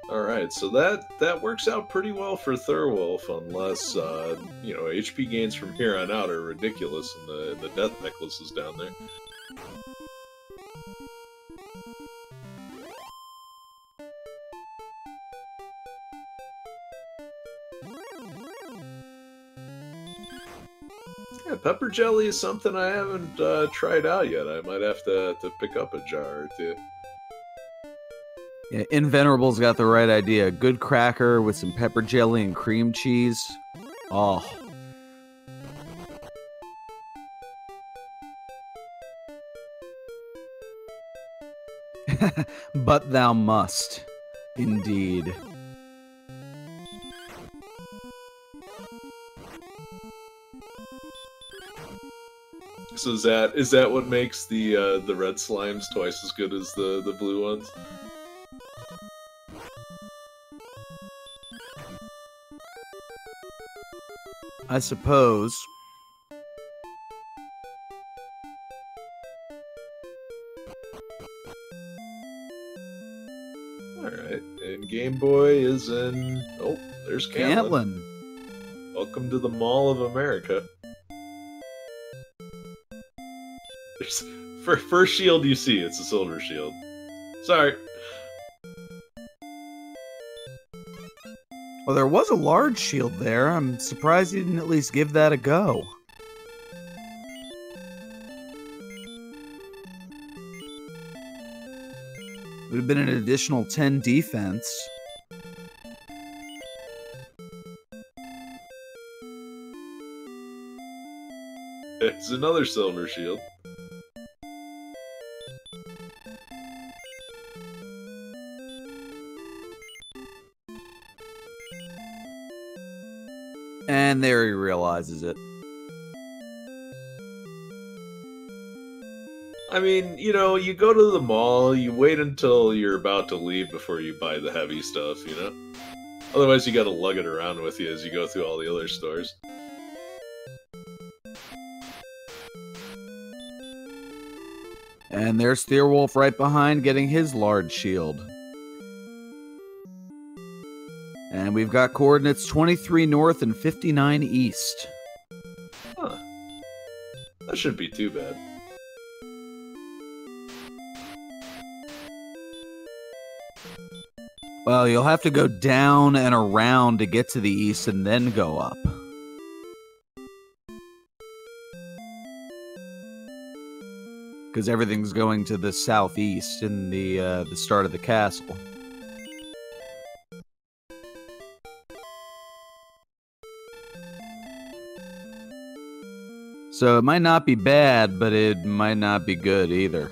B: Alright, so that works out pretty well for Thirwolf, unless, you know, HP gains from here on out are ridiculous and the death necklace is down there. Yeah, pepper jelly is something I haven't tried out yet. I might have to pick up a jar or two.
A: Yeah, Invenerable's got the right idea. A good cracker with some pepper jelly and cream cheese. Oh. But thou must. Indeed.
B: So is that what makes the red slimes twice as good as the blue ones?
A: I suppose.
B: Alright, and Game Boy is in... Oh, there's Cantlin. Welcome to the Mall of America. For first shield you see, it's a silver shield. Sorry.
A: Well, there was a large shield there. I'm surprised you didn't at least give that a go. Would have been an additional 10 defense.
B: It's another silver shield.
A: And there he realizes it.
B: I mean, you know, you go to the mall, you wait until you're about to leave before you buy the heavy stuff, you know? Otherwise you gotta lug it around with you as you go through all the other stores.
A: And there's Thirwolf right behind getting his large shield. And we've got coordinates 23 north and 59 east.
B: Huh. That shouldn't be too bad.
A: Well, you'll have to go down and around to get to the east and then go up. Because everything's going to the southeast in the start of the castle. So it might not be bad, but it might not be good either.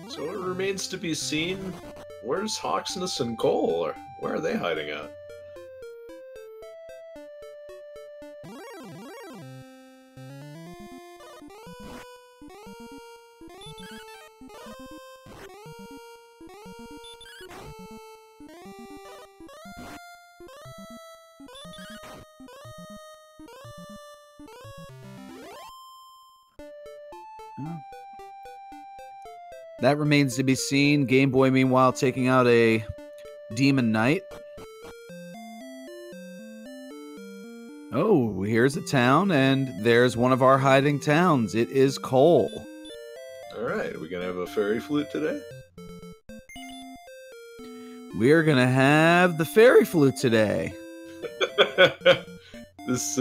B: So it remains to be seen, where's Hawksness and Cole? Or where are they hiding out?
A: That remains to be seen. Game Boy, meanwhile, taking out a Demon Knight. Oh, here's a town, and there's one of our hiding towns. It is Cole.
B: Alright, are we gonna have a fairy flute today?
A: We're gonna have the fairy flute today.
B: This,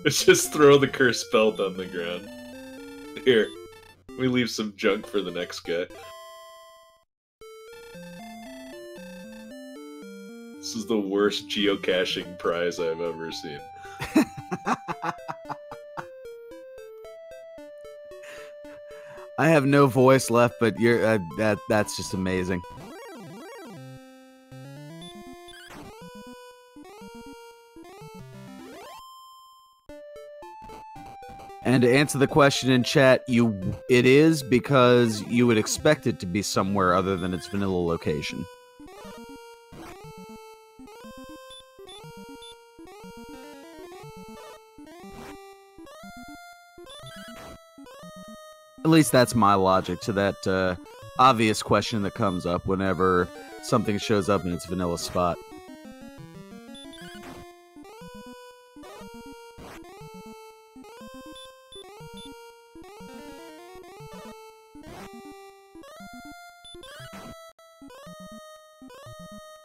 B: let's just throw the cursed belt on the ground. Here. We leave some junk for the next guy. This is the worst geocaching prize I've ever seen.
A: I have no voice left, but you're that's just amazing. And to answer the question in chat, it is because you would expect it to be somewhere other than its vanilla location. At least that's my logic to that obvious question that comes up whenever something shows up in its vanilla spot.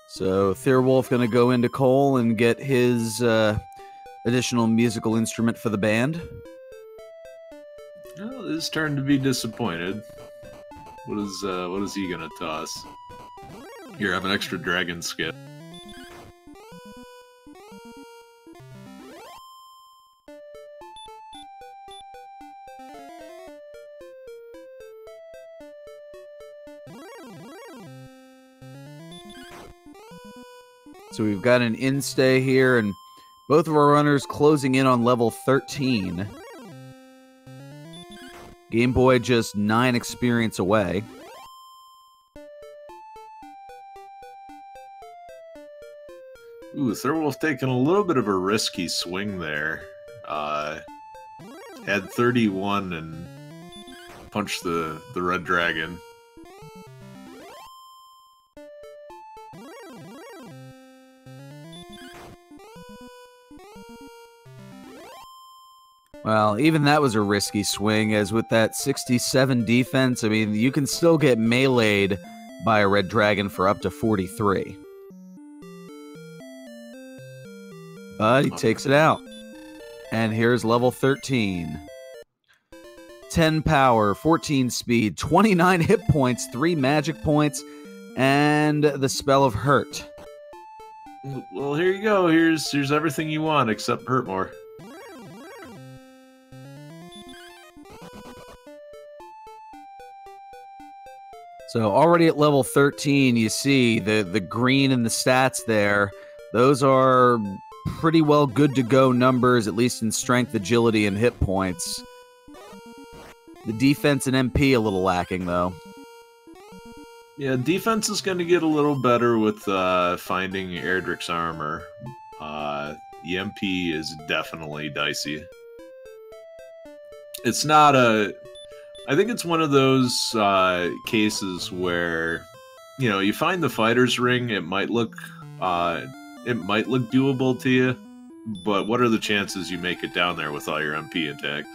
A: So Thirwolf gonna go into Cole and get his additional musical instrument for the band.
B: Well, his turn to be disappointed. What is he gonna toss? Here, have an extra dragon skip.
A: So we've got an in-stay here, and both of our runners closing in on level 13. Game Boy just 9 experience away.
B: Ooh, Thirwolf taking a little bit of a risky swing there. Had 31 and punched the red dragon.
A: Well, even that was a risky swing, as with that 67 defense, I mean, you can still get meleeed by a red dragon for up to 43. But he takes it out. And here's level 13. 10 power, 14 speed, 29 hit points, 3 magic points, and the spell of hurt.
B: Well, here you go. Here's everything you want except hurt more.
A: So already at level 13, you see the green in the stats there. Those are pretty well good to go numbers, at least in strength, agility, and hit points. The defense and MP a little lacking, though.
B: Yeah, defense is going to get a little better with finding Erdrick's armor. The MP is definitely dicey. It's not a... I think it's one of those cases where, you know, you find the fighter's ring, it might look doable to you, but what are the chances you make it down there with all your MP attack?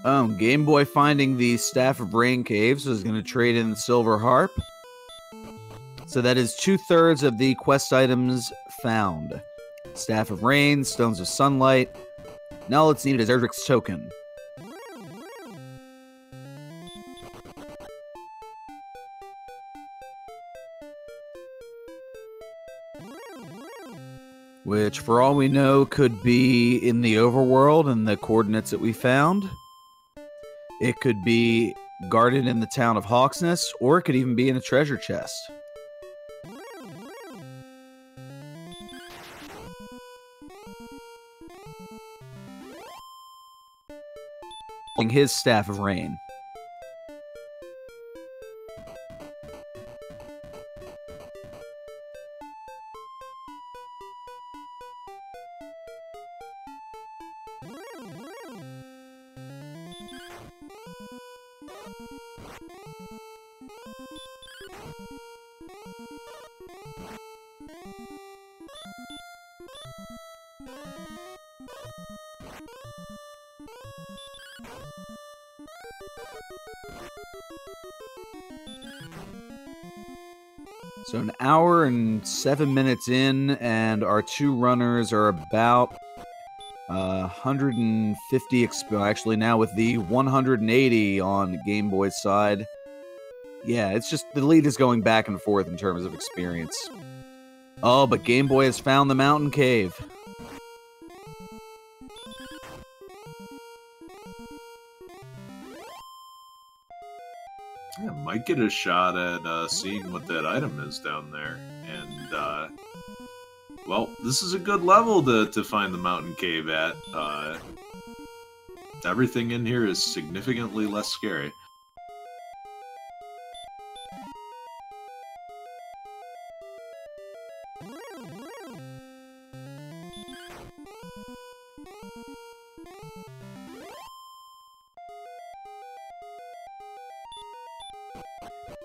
A: Oh, Game Boy finding the Staff of Rain Caves is going to trade in the Silver Harp. So that is 2/3 of the quest items found. Staff of Rain, Stones of Sunlight. Now let's need it as Erdrick's token. Which, for all we know, could be in the overworld and the coordinates that we found. It could be guarded in the town of Hawksness, or it could even be in a treasure chest. His Staff of Rain. So an hour and 7 minutes in, and our two runners are about 150 actually now with the 180 on Game Boy's side. Yeah, it's just the lead is going back and forth in terms of experience. Oh, but Game Boy has found the mountain cave.
B: Yeah, might get a shot at seeing what that item is down there. And, well, this is a good level to find the mountain cave at. Everything in here is significantly less scary.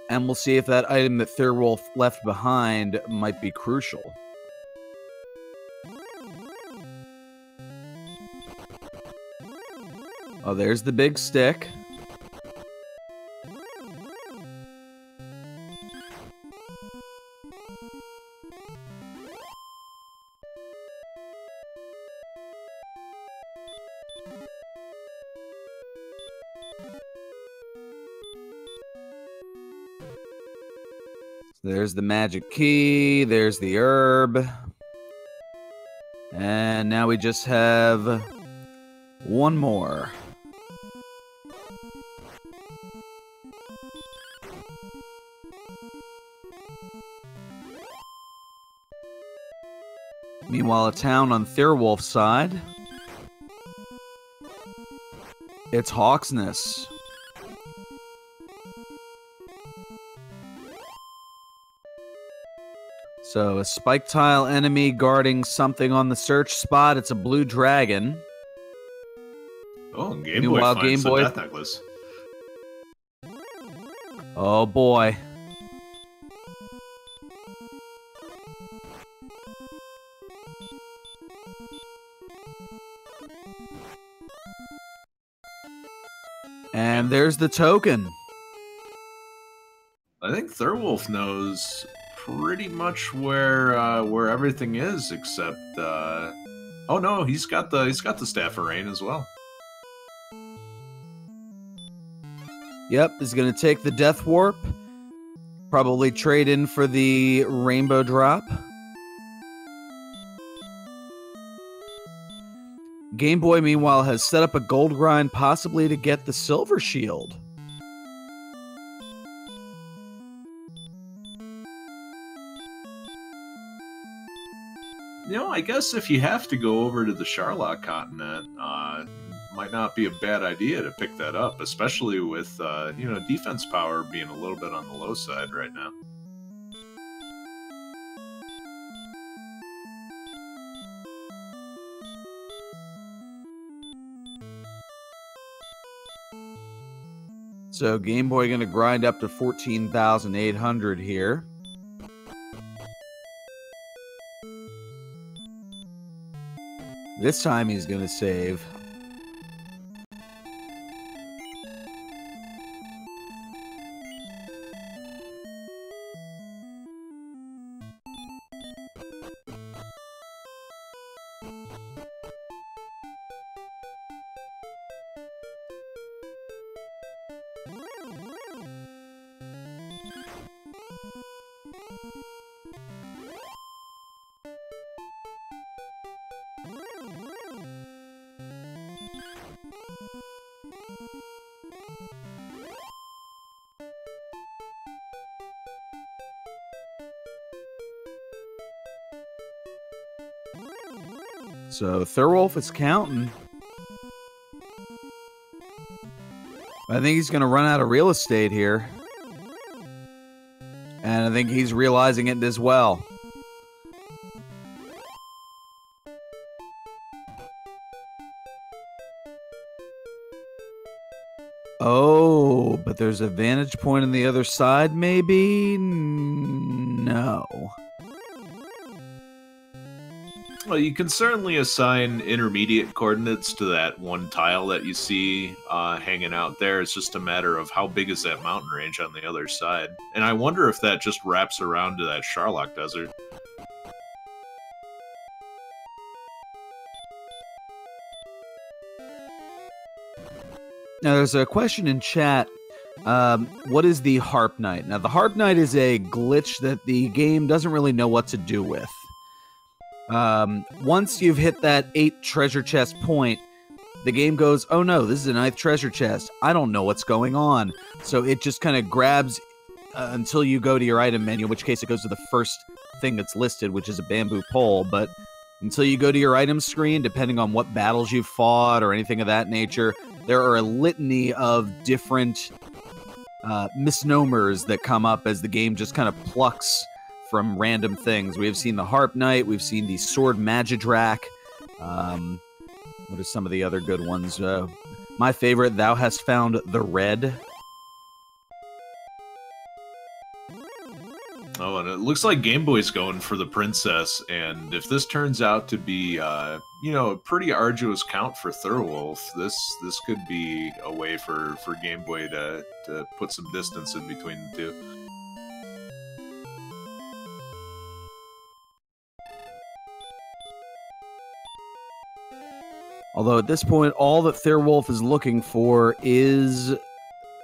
A: And we'll see if that item that Thirwolf left behind might be crucial. Oh, there's the big stick. There's the magic key, there's the herb. And now we just have one more. Meanwhile, a town on Thirwolf's side. It's Hawksness. So, a spike tile enemy guarding something on the search spot. It's a blue dragon.
B: Oh, Gameboy finds the death necklace.
A: Oh, boy. And there's the token.
B: I think Thirwolf knows pretty much where everything is, except oh no, he's got the Staff of Rain as well.
A: Yep, he's gonna take the Death Warp. Probably trade in for the Rainbow Drop. Gameboy, meanwhile, has set up a gold grind, possibly to get the Silver Shield.
B: You know, I guess if you have to go over to the Charlotte continent, might not be a bad idea to pick that up, especially with, you know, defense power being a little bit on the low side right now.
A: So Gameboy going to grind up to 14,800 here. This time he's going to save. So Thirwolf is counting. I think he's going to run out of real estate here. And I think he's realizing it as well. Oh, but there's a vantage point on the other side, maybe? No.
B: Well, you can certainly assign intermediate coordinates to that one tile that you see hanging out there. It's just a matter of how big is that mountain range on the other side. And I wonder if that just wraps around to that Charlotte Desert.
A: Now, there's a question in chat. What is the Harp Knight? Now, the Harp Knight is a glitch that the game doesn't really know what to do with. Once you've hit that 8 treasure chest point, the game goes, oh no, this is a 9th treasure chest. I don't know what's going on. So it just kind of grabs until you go to your item menu, in which case it goes to the first thing that's listed, which is a bamboo pole. But until you go to your item screen, depending on what battles you've fought or anything of that nature, there are a litany of different misnomers that come up as the game just kind of plucks from random things. We have seen the Harp Knight, we've seen the Sword Magidrak. What are some of the other good ones? My favorite, Thou Hast Found the Red.
B: Oh, and it looks like Gameboy's going for the princess, and if this turns out to be, you know, a pretty arduous count for Thirwolf, this could be a way for Gameboy to put some distance in between the two.
A: Although at this point, all that Thirwolf is looking for is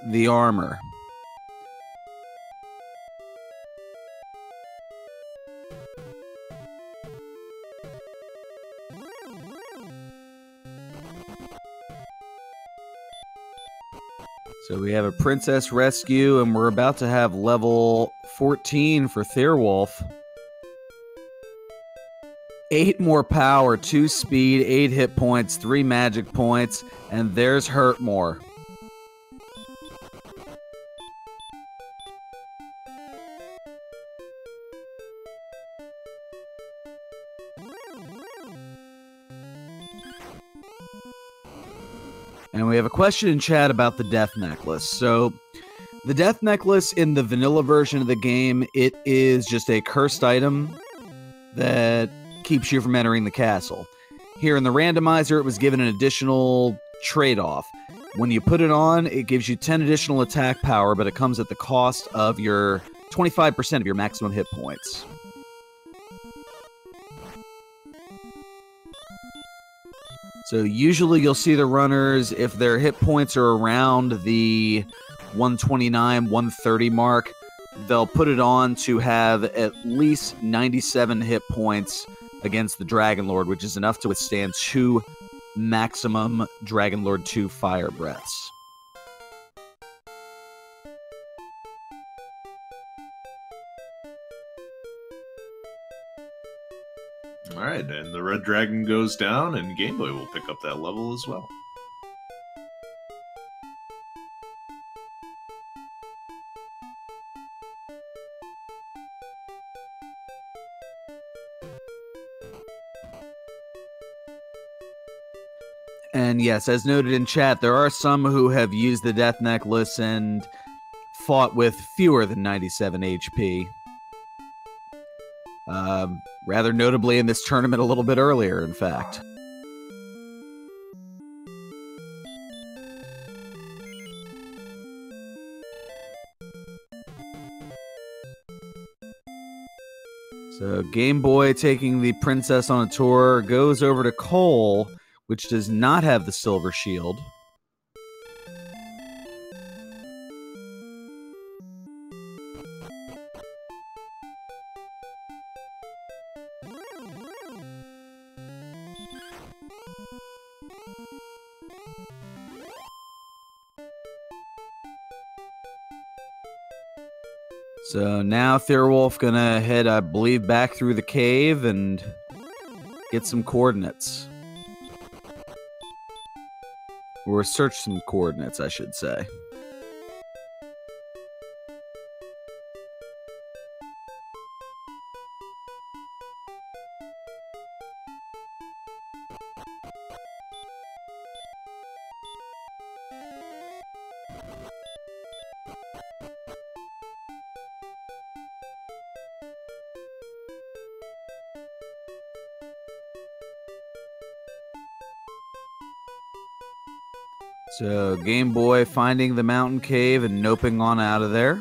A: the armor. So we have a princess rescue, and we're about to have level 14 for Thirwolf. 8 more power, 2 speed, 8 hit points, 3 magic points, and there's Hurtmore. And we have a question in chat about the Death Necklace. So, the Death Necklace in the vanilla version of the game, it is just a cursed item that keeps you from entering the castle. Here in the randomizer, it was given an additional trade-off. When you put it on, it gives you 10 additional attack power, but it comes at the cost of your 25% of your maximum hit points. So usually you'll see the runners, if their hit points are around the 129, 130 mark, they'll put it on to have at least 97 hit points against the Dragon Lord, which is enough to withstand 2 maximum Dragon Lord 2 fire breaths.
B: Alright, and the red dragon goes down, and Gameboy will pick up that level as well.
A: And yes, as noted in chat, there are some who have used the Death Necklace and fought with fewer than 97 HP. Rather notably in this tournament a little bit earlier, in fact. So Gameboy, taking the princess on a tour, goes over to Cole, which does not have the silver shield. So now Thirwolf gonna head, I believe, back through the cave and get some coordinates. Or search some coordinates, I should say. So, Gameboy finding the mountain cave and noping on out of there.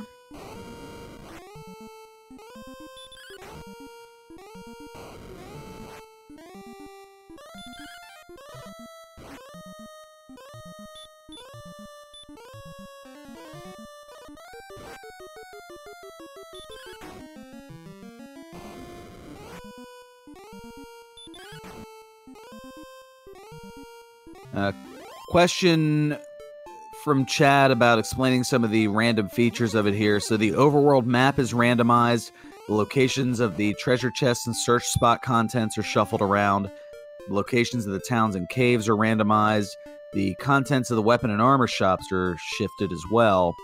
A: Question from Chad about explaining some of the random features of it here. So the overworld map is randomized. The locations of the treasure chests and search spot contents are shuffled around. The locations of the towns and caves are randomized. The contents of the weapon and armor shops are shifted as well.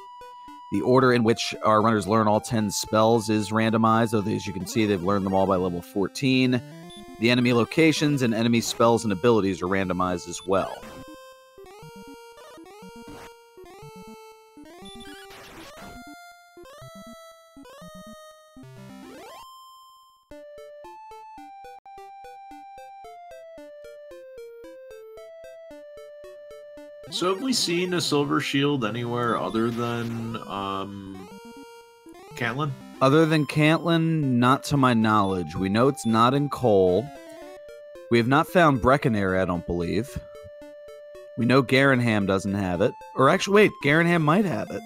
A: The order in which our runners learn all 10 spells is randomized, though as you can see, they've learned them all by level 14. The enemy locations and enemy spells and abilities are randomized as well.
B: So have we seen a silver shield anywhere other than Cantlin?
A: Other than Cantlin, not to my knowledge. We know it's not in Cole. We have not found Breckenare, I don't believe. We know Garanham doesn't have it. Or actually, wait, Garanham might have it.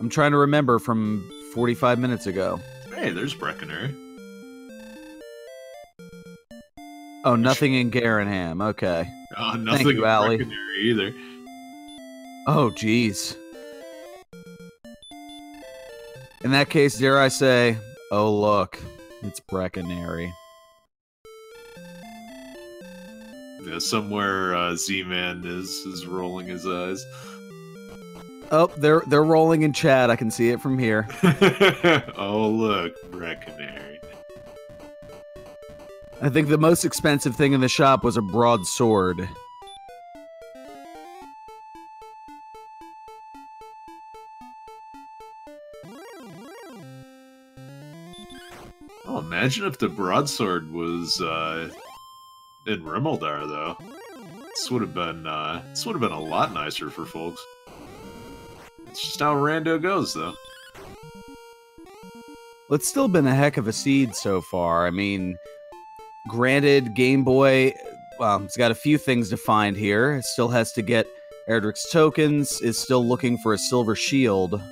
A: I'm trying to remember from 45 minutes ago.
B: Hey, there's Breckenare.
A: Oh, nothing in Garanham. Okay.
B: Nothing
A: Thank you,
B: in
A: Allie.
B: Breckenare either.
A: Oh, geez. In that case, dare I say, oh, look, it's Breckenare.
B: Yeah, somewhere Z-Man is rolling his eyes.
A: Oh, they're rolling in chat. I can see it from here.
B: Oh, look, Breckenare.
A: I think the most expensive thing in the shop was a broadsword.
B: Oh, imagine if the broadsword was in Rimmaldar, though. This would have been a lot nicer for folks. It's just how Rando goes, though.
A: Well, it's still been a heck of a seed so far. I mean, granted, Game Boy, well, it's got a few things to find here. It still has to get Erdrick's tokens, is still looking for a silver shield.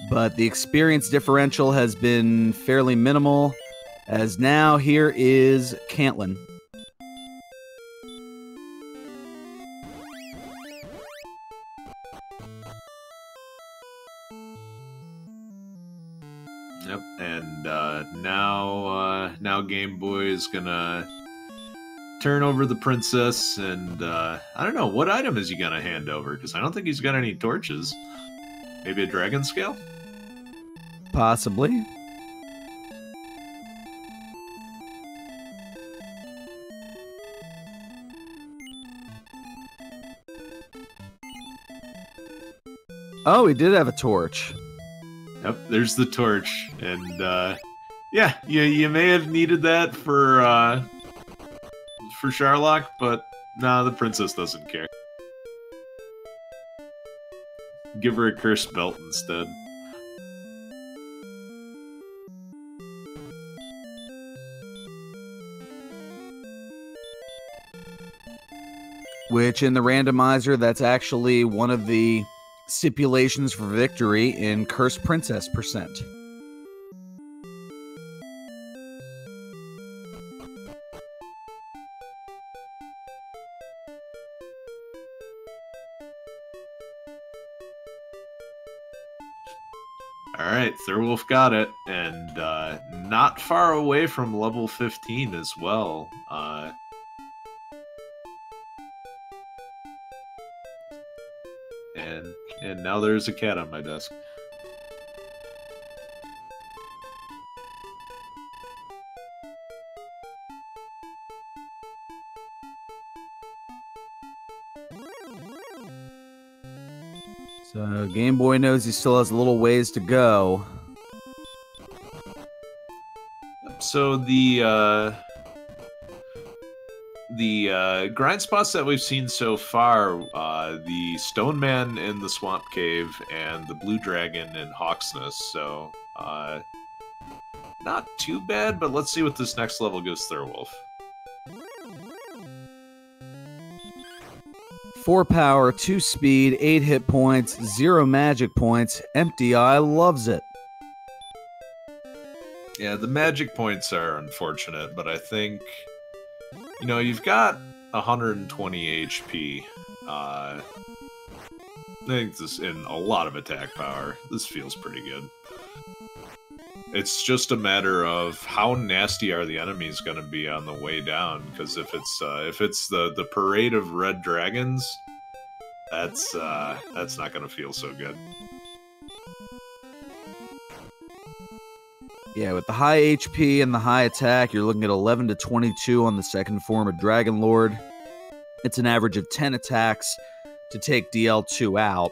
A: But the experience differential has been fairly minimal, as now here is Cantlin.
B: Yep, and now Game Boy is gonna turn over the princess, and I don't know, what item is he gonna hand over? Because I don't think he's got any torches. Maybe a dragon scale?
A: Possibly. Oh, he did have a torch.
B: Yep, there's the torch, and yeah, you may have needed that for Sharlock, but nah, the princess doesn't care. Give her a cursed belt instead.
A: Which, in the randomizer, that's actually one of the stipulations for victory in Cursed Princess percent.
B: Alright, Thirwolf got it, and not far away from level 15 as well. And now there's a cat on my desk.
A: So Game Boy knows he still has a little ways to go.
B: So the grind spots that we've seen so far, the Stone Man in the Swamp Cave and the Blue Dragon in Hawksness, so not too bad, but let's see what this next level gives Thirwolf.
A: 4 power, 2 speed, 8 hit points, 0 magic points. Empty Eye loves it.
B: Yeah, the magic points are unfortunate, but I think, you know, you've got 120 HP. I think this, in a lot of attack power, this feels pretty good. It's just a matter of how nasty are the enemies going to be on the way down, because if it's the parade of red dragons, that's not going to feel so good.
A: Yeah, with the high HP and the high attack, you're looking at 11 to 22 on the second form of Dragon Lord. It's an average of 10 attacks to take DL2 out.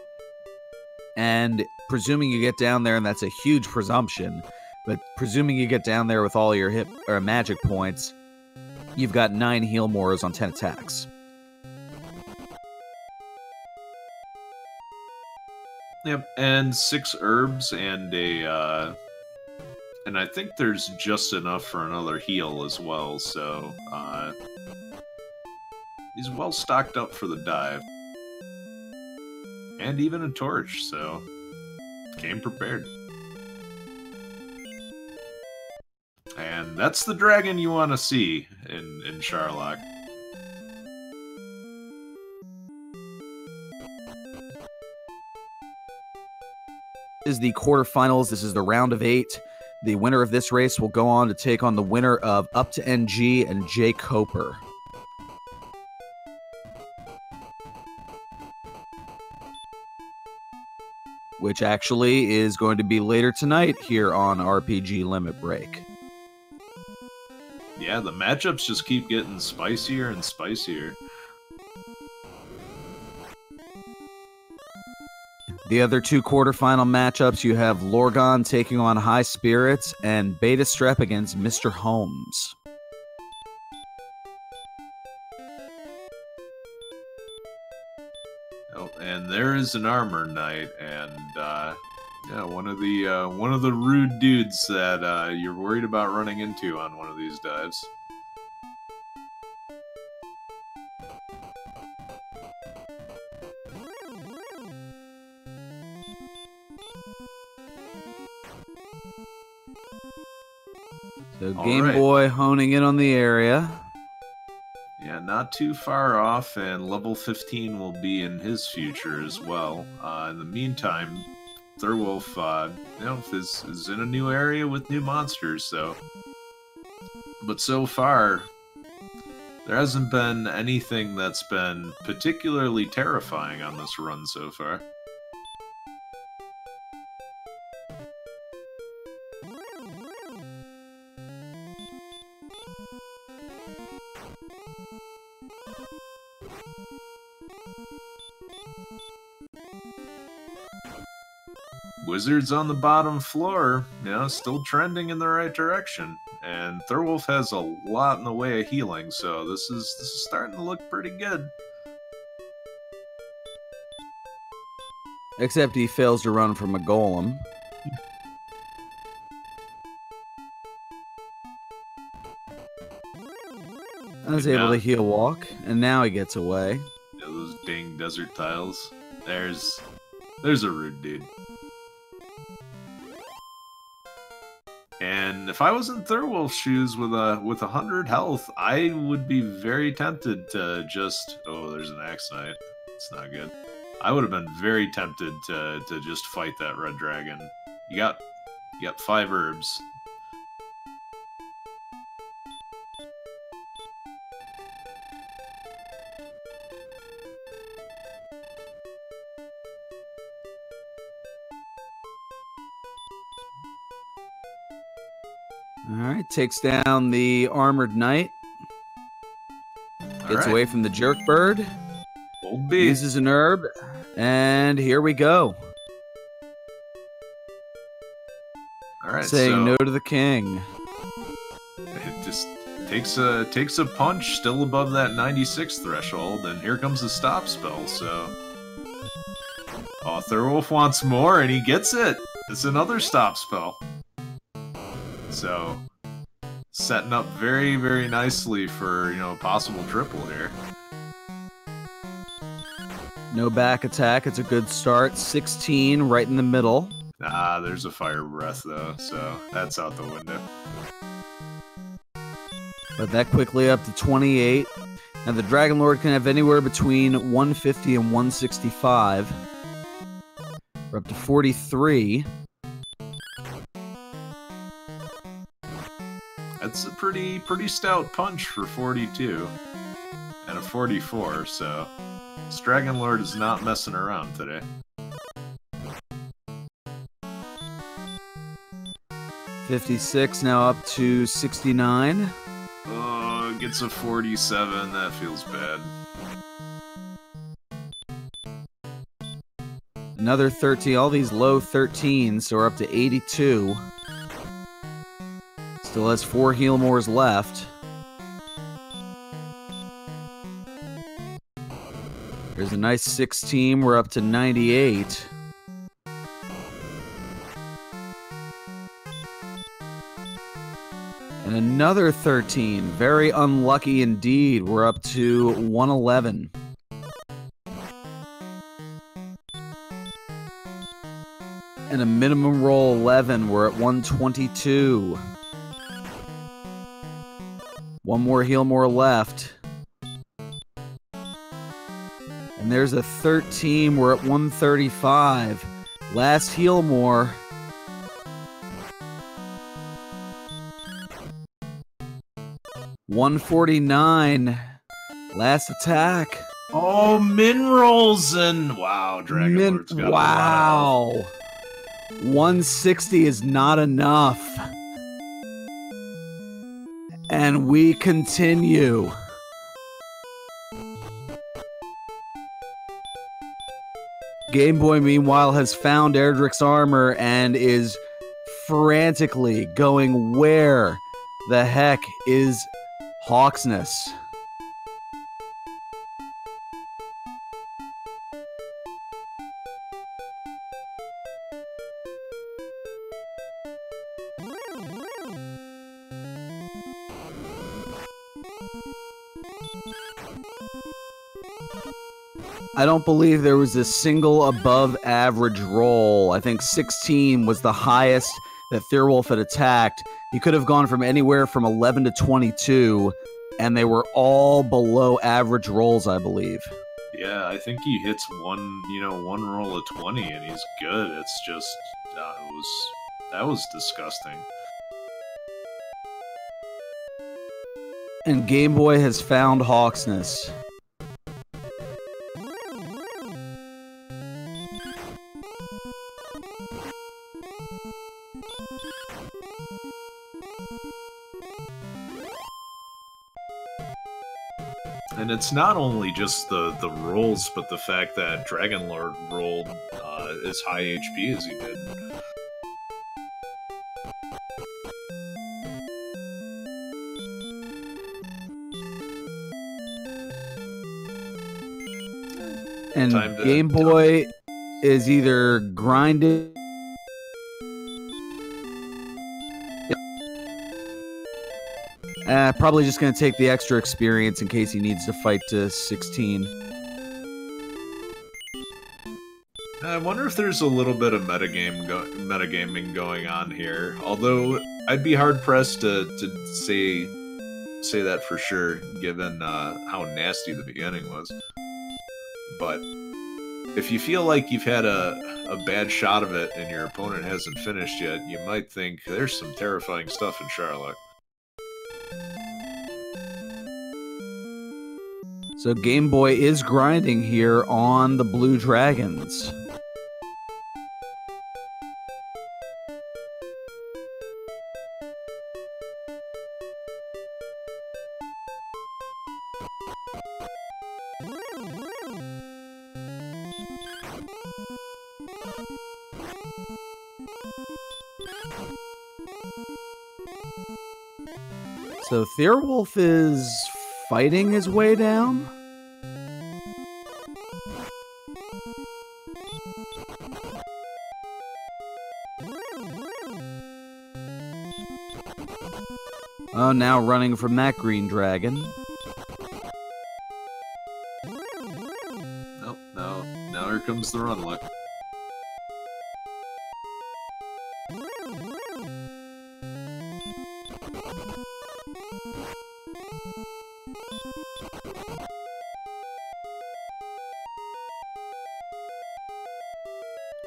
A: And presuming you get down there, and that's a huge presumption, but presuming you get down there with all your hit or magic points, You've got 9 heal mores on 10 attacks.
B: Yep, and 6 herbs and a, and I think there's just enough for another heal as well, so, he's well stocked up for the dive. And even a torch, so came prepared. And that's the dragon you want to see in Charlock.
A: This is the quarterfinals. This is the round of 8. The winner of this race will go on to take on the winner of Up to NG and Jay Coper. Which actually is going to be later tonight here on RPG Limit Break.
B: Yeah, the matchups just keep getting spicier and spicier.
A: The other 2 quarterfinal matchups, you have Lorgon taking on High Spirits and Beta Strep against Mr. Holmes.
B: Oh, and there is an Armor Knight, and yeah, one of the rude dudes that you're worried about running into on one of these dives.
A: So Game Boy honing in on the area.
B: Yeah, not too far off, and level 15 will be in his future as well. In the meantime, Thirwolf, you know, is in a new area with new monsters, so... But so far, there hasn't been anything that's been particularly terrifying on this run so far. Wizards on the bottom floor, you know, still trending in the right direction. And Thirwolf has a lot in the way of healing, so this is starting to look pretty good.
A: Except he fails to run from a golem. I was able to heal walk, and now he gets away.
B: Yeah, those dang desert tiles. There's a rude dude. And if I was in Thirwolf's shoes with 100 health, I would be very tempted to just... Oh, there's an Axe Knight. It's not good. I would have been very tempted to just fight that red dragon. You got 5 herbs.
A: Alright, takes down the Armored Knight. Gets away from the Jerk Bird.
B: Old B.
A: Uses an herb. And here we go.
B: Alright,
A: saying no to the king.
B: It just takes a punch still above that 96 threshold, and here comes the stop spell, so... Oh, Thirwolf wants more, and he gets it! It's another stop spell. So, setting up very, very nicely for, you know, a possible triple here.
A: No back attack. It's a good start. 16 right in the middle.
B: Ah, there's a fire breath, though, so that's out the window.
A: But that quickly up to 28. Now, the Dragon Lord can have anywhere between 150 and 165. We're up to 43.
B: That's a pretty stout punch for 42. And a 44, so... This Dragon Lord is not messing around today.
A: $56, now up to 69.
B: Oh, gets a 47. That feels bad.
A: Another 13. All these low 13s, so we're up to 82. Still has 4 heal mores left. There's a nice 16. We're up to 98. And another 13. Very unlucky indeed. We're up to 111. And a minimum roll 11. We're at 122. One more heal more left. And there's a 13. We're at 135. Last heal more. $149. Last attack.
B: Oh, min rolls and wow, Dragon Lord's got
A: wow.
B: a lot.
A: 160 is not enough. And we continue. Gameboy, meanwhile, has found Erdrick's armor and is frantically going, where the heck is Hawksness? I don't believe there was a single above average roll. I think 16 was the highest that Thirwolf had attacked. He could have gone from anywhere from 11 to 22, and they were all below average rolls, I believe.
B: Yeah, I think he hits one roll of 20 and he's good. It's just, that was disgusting.
A: And Gameboy has found Hawksness.
B: And it's not only just the rolls, but the fact that Dragon Lord rolled as high HP as he did.
A: And Gameboy is either grinding. Probably just going to take the extra experience in case he needs to fight to 16.
B: I wonder if there's a little bit of metagaming going on here. Although I'd be hard pressed to say that for sure, given how nasty the beginning was. But if you feel like you've had a bad shot of it and your opponent hasn't finished yet, you might think there's some terrifying stuff in Charlotte.
A: So Gameboy is grinding here on the Blue Dragons. So Thirwolf is fighting his way down? Oh, now running from that green dragon.
B: Nope, now here comes the run luck.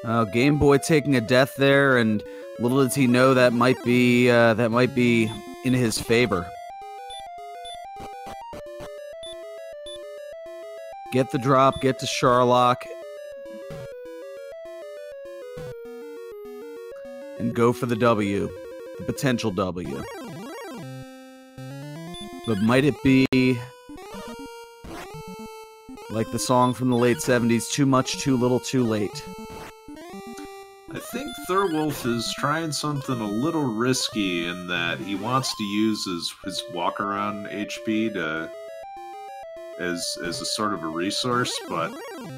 A: Oh, Gameboy taking a death there, and little does he know that might be in his favor. Get the drop, get to Sharlock, and go for the W, the potential W. But might it be like the song from the late 70s, too much, too little, too late?
B: I think Thirwolf is trying something a little risky in that he wants to use his walk-around HP as a sort of a resource, but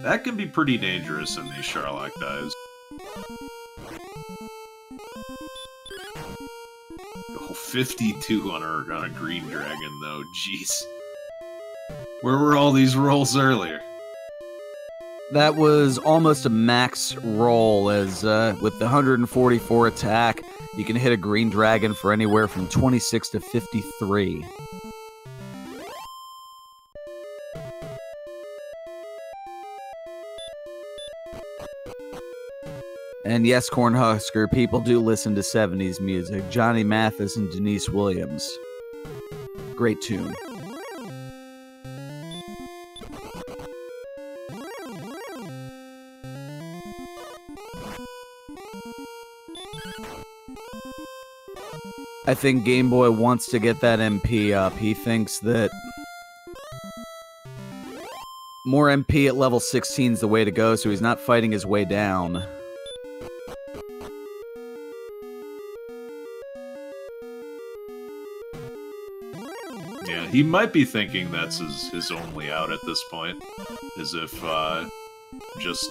B: that can be pretty dangerous in these Sharlock dives. Oh, 52 on a green dragon, though. Jeez. Where were all these rolls earlier?
A: That was almost a max roll, as with the 144 attack, you can hit a green dragon for anywhere from 26 to 53. And yes, Cornhusker, people do listen to 70s music. Johnny Mathis and Denise Williams. Great tune. I think Game Boy wants to get that MP up. He thinks that more MP at level 16 is the way to go, so he's not fighting his way down.
B: Yeah, he might be thinking that's his only out at this point, as if just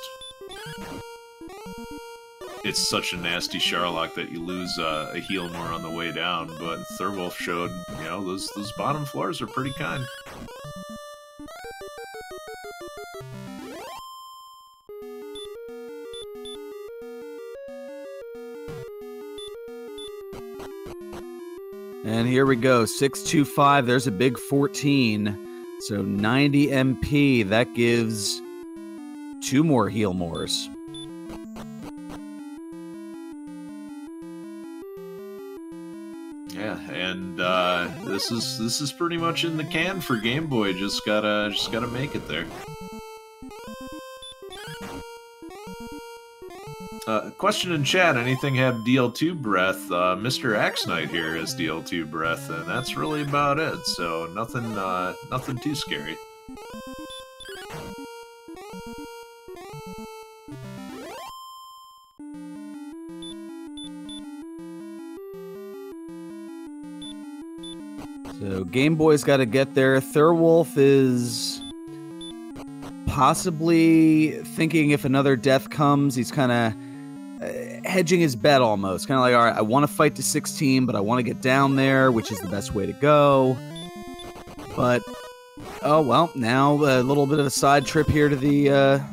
B: it's such a nasty Sharlock that you lose a heal more on the way down, but Thirwolf showed, you know, those bottom floors are pretty kind.
A: And here we go, 625, there's a big 14, so 90 MP, that gives 2 more heal mores.
B: Yeah, and this is pretty much in the can for Game Boy. Just gotta make it there. Question in chat: anything have DL2 breath? Mr. Axe Knight here has DL2 breath, and that's really about it. So nothing too scary.
A: So Game Boy's got to get there. Thirwolf is possibly thinking if another death comes, he's kind of hedging his bet almost. Kind of like, all right, I want to fight to 16, but I want to get down there, which is the best way to go. But, oh, well, now a little bit of a side trip here to the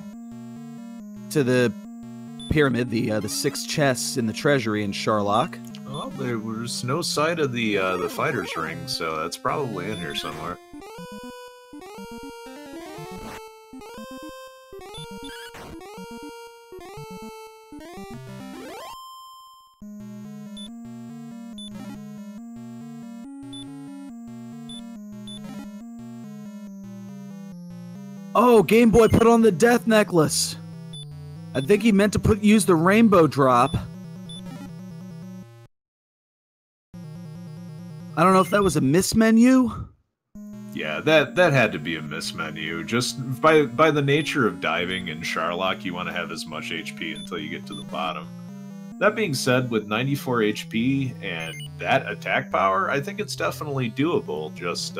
A: pyramid, the 6 chests in the treasury in Sharlock.
B: Well, there was no sight of the fighter's ring, so that's probably in here somewhere.
A: Oh, Game Boy put on the death necklace. I think he meant to use the rainbow drop. I don't know if that was a miss menu.
B: Yeah, that had to be a miss menu. Just by the nature of diving in Sharlock, you want to have as much HP until you get to the bottom. That being said, with 94 HP and that attack power, I think it's definitely doable. Just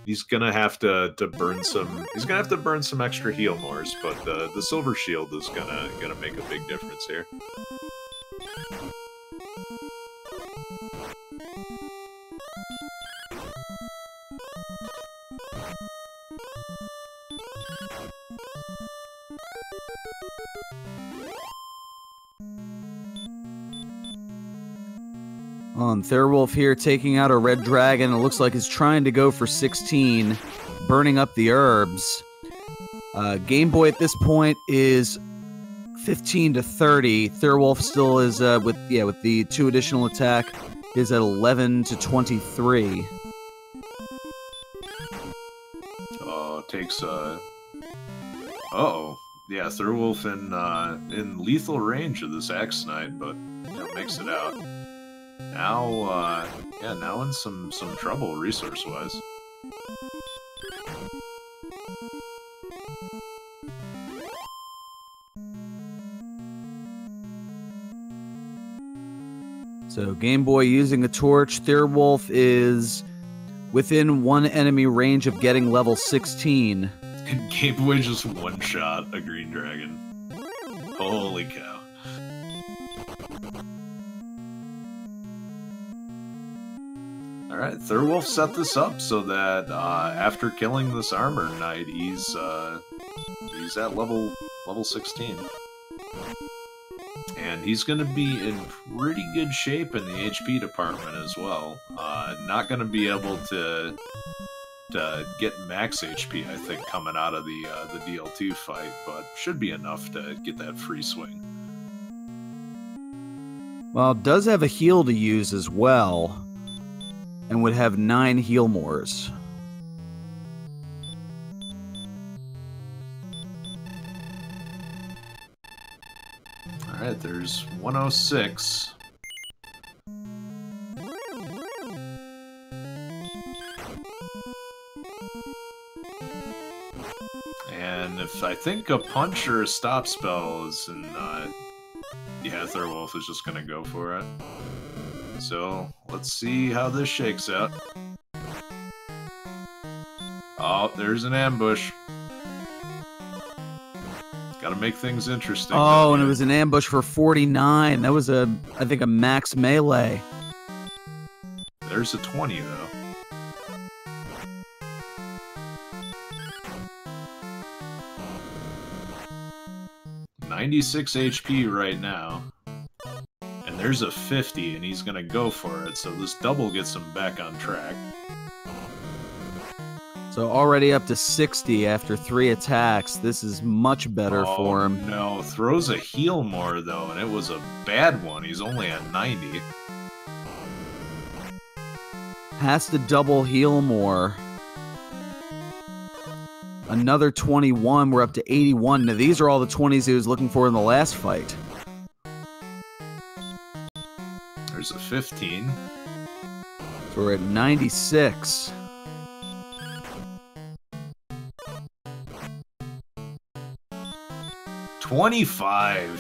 B: he's gonna have to burn some. He's gonna have to burn some extra heal mores, but the silver shield is gonna make a big difference here.
A: On Thirwolf here taking out a red dragon. It looks like he's trying to go for 16, burning up the herbs. Game Boy at this point is 15 to 30. Thirwolf still is with the 2 additional attack is at 11 to 23.
B: Oh, takes uh-oh. Yeah, Thirwolf in lethal range of this Axe Knight, but makes it out. Now, now in some trouble resource-wise.
A: So Game Boy using a torch. Thirwolf is within one enemy range of getting level 16.
B: And Gameboy just one-shot a green dragon. Holy cow. Alright, Thirwolf set this up so that after killing this armor knight, he's at level 16. And he's going to be in pretty good shape in the HP department as well. Not going to be able to get max HP, I think, coming out of the DL2 fight, but should be enough to get that free swing.
A: Well, it does have a heal to use as well, and would have 9 heal mores.
B: Alright, there's 106. And if I think a punch or a stop spell is in, yeah, Thirwolf is just gonna go for it. So, let's see how this shakes out. Oh, there's an ambush. Gotta make things interesting.
A: Oh, and it was an ambush for 49. That was I think a max melee.
B: There's a 20, though. $96 HP right now. And there's a 50, and he's gonna go for it, so this double gets him back on track.
A: So already up to 60 after 3 attacks. This is much better for him.
B: No, throws a heal more, though, and it was a bad one. He's only at 90.
A: Has to double heal more. Another 21. We're up to 81. Now, these are all the 20s he was looking for in the last fight.
B: There's a 15.
A: So we're at 96.
B: $25.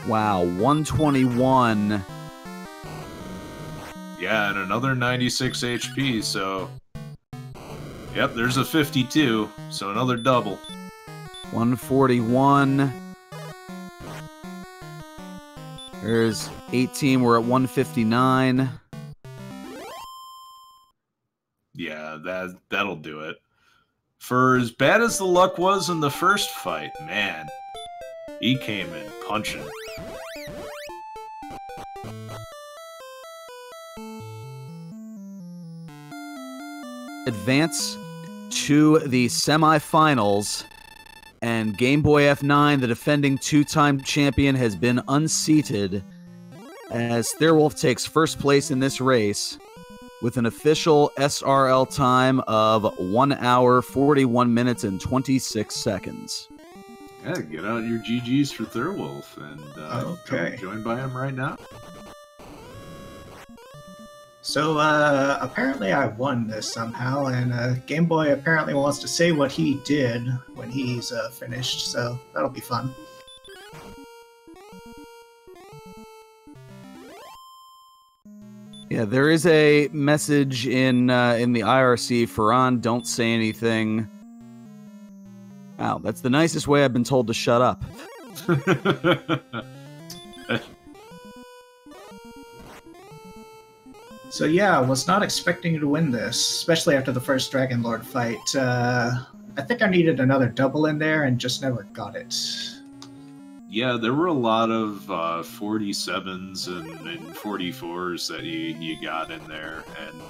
A: Wow, 121.
B: Yeah, and another 96 HP, so... Yep, there's a 52, so another double.
A: 141. There's 18, we're at 159.
B: Yeah, that'll do it. For as bad as the luck was in the first fight, man, he came in punching.
A: Advance to the semifinals, and Gameboyf9, the defending 2-time champion, has been unseated as Thirwolf takes first place in this race with an official SRL time of 1 hour, 41 minutes, and 26 seconds.
B: Yeah, get out your GGs for Thirwolf, and
C: okay.
B: Joined by him right now.
C: So, apparently I won this somehow, and Gameboy apparently wants to say what he did when he's finished, so that'll be fun.
A: Yeah, there is a message in the IRC for on, don't say anything. Wow, that's the nicest way I've been told to shut up.
C: So yeah, I was not expecting you to win this, especially after the first Dragon Lord fight. I think I needed another double in there and just never got it.
B: Yeah, there were a lot of 47s and 44s that you got in there, and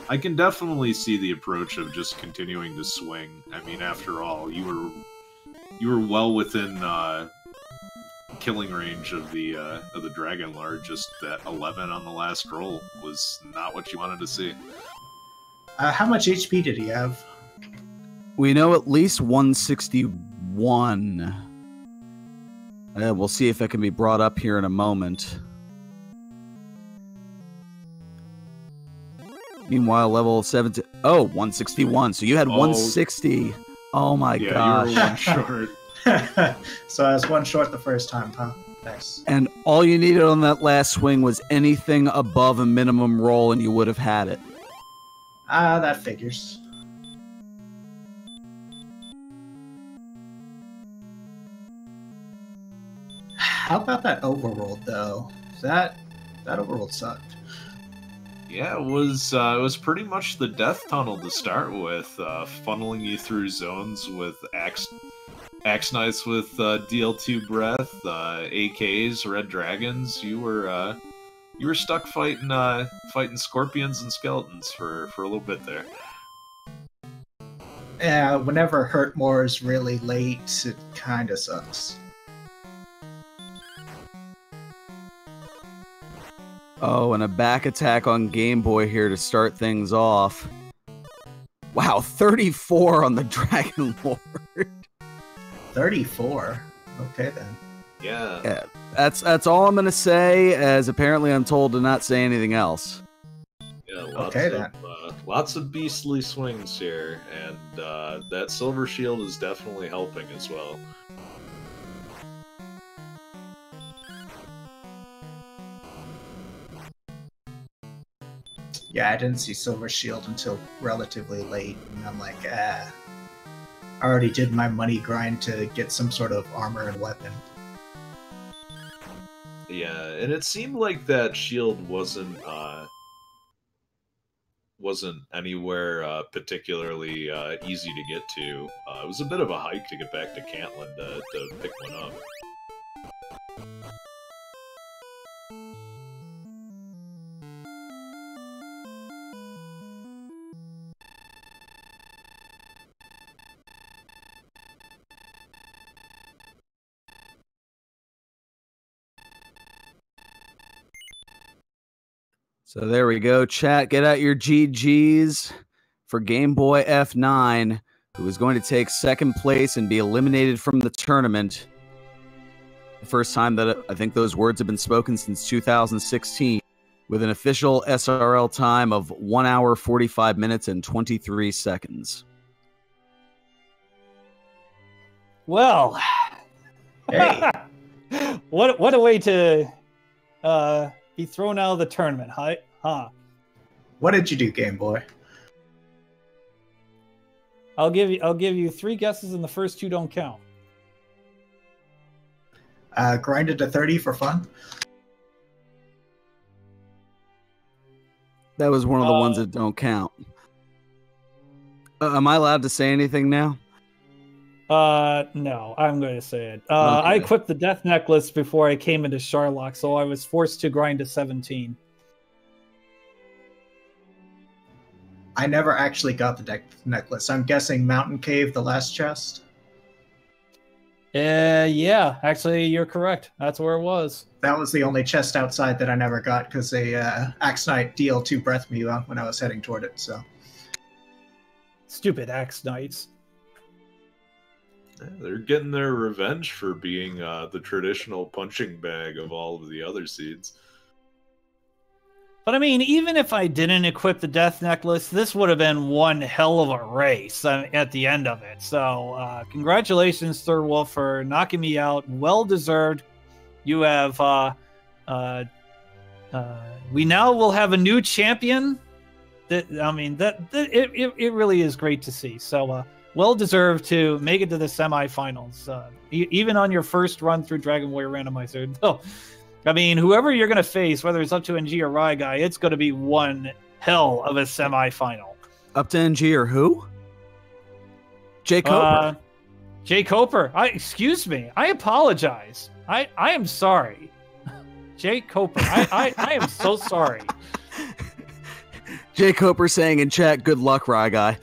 B: I can definitely see the approach of just continuing to swing. I mean, after all, you were well within killing range of the Dragon Lord. Just that 11 on the last roll was not what you wanted to see.
C: How much HP did he have?
A: We know at least 161. We'll see if it can be brought up here in a moment. Meanwhile, level 17... Oh, 161. So you had 160. Oh my gosh.
B: You were one short.
C: So I was one short the first time, huh? Nice.
A: And All you needed on that last swing was anything above a minimum roll, and you would have had it.
C: That figures. How about that overrolled though? That overrolled sucked.
B: Yeah, it was pretty much the death tunnel to start with, funneling you through zones with axe knights with DL2 breath, AKs, red dragons. You were stuck fighting scorpions and skeletons for a little bit there.
C: Yeah, whenever hurt more is really late, it kind of sucks.
A: Oh, and a back attack on Game Boy here to start things off. Wow, 34 on the Dragon Lord.
C: 34? Okay, then.
B: Yeah.
A: That's all I'm going to say, as apparently I'm told to not say anything else.
B: Yeah, lots of beastly swings here, and that silver shield is definitely helping as well.
C: Yeah, I didn't see Silver Shield until relatively late, and I'm like, I already did my money grind to get some sort of armor and weapon.
B: Yeah, and it seemed like that shield wasn't anywhere particularly easy to get to. It was a bit of a hike to get back to Cantlin to pick one up.
A: So there we go, chat. Get out your GGs for Gameboyf9, who is going to take second place and be eliminated from the tournament. The first time that I think those words have been spoken since 2016, with an official SRL time of 1 hour, 45 minutes, and 23 seconds.
D: Well,
C: Hey.
D: what a way to be thrown out of the tournament, huh?
C: What did you do, Game Boy?
D: I'll give you 3 guesses, and the first 2 don't count.
C: Grinded to 30 for fun?
A: That was one of the ones that don't count. Am I allowed to say anything now?
D: No, I'm going to say it. I
A: Okay.
D: equipped the death necklace before I came into Sharlock, so I was forced to grind to 17.
C: I never actually got the death necklace. I'm guessing Mountain Cave, the last chest?
D: Yeah, actually, you're correct. That's where it was.
C: That was the only chest outside that I never got because they Axe Knight DL2 breathed me when I was heading toward it, so.
D: Stupid Axe Knights.
B: Yeah, they're getting their revenge for being the traditional punching bag of all of the other seeds.
D: But I mean, even if I didn't equip the death necklace, this would have been one hell of a race at the end of it. So congratulations, Thirwolf, for knocking me out. Well deserved. You have. We now will have a new champion. It really is great to see. So well deserved to make it to the semifinals, even on your first run through Dragon Warrior Randomizer. So, I mean, whoever you're going to face, whether it's up to NG or Rye Guy, it's going to be one hell of a semifinal.
A: Up to NG or who? Jay Coper.
D: Jay Coper. Excuse me. I apologize. I am sorry. Jay Coper. I am so sorry.
A: Jay Coper saying in chat, good luck, Rye Guy.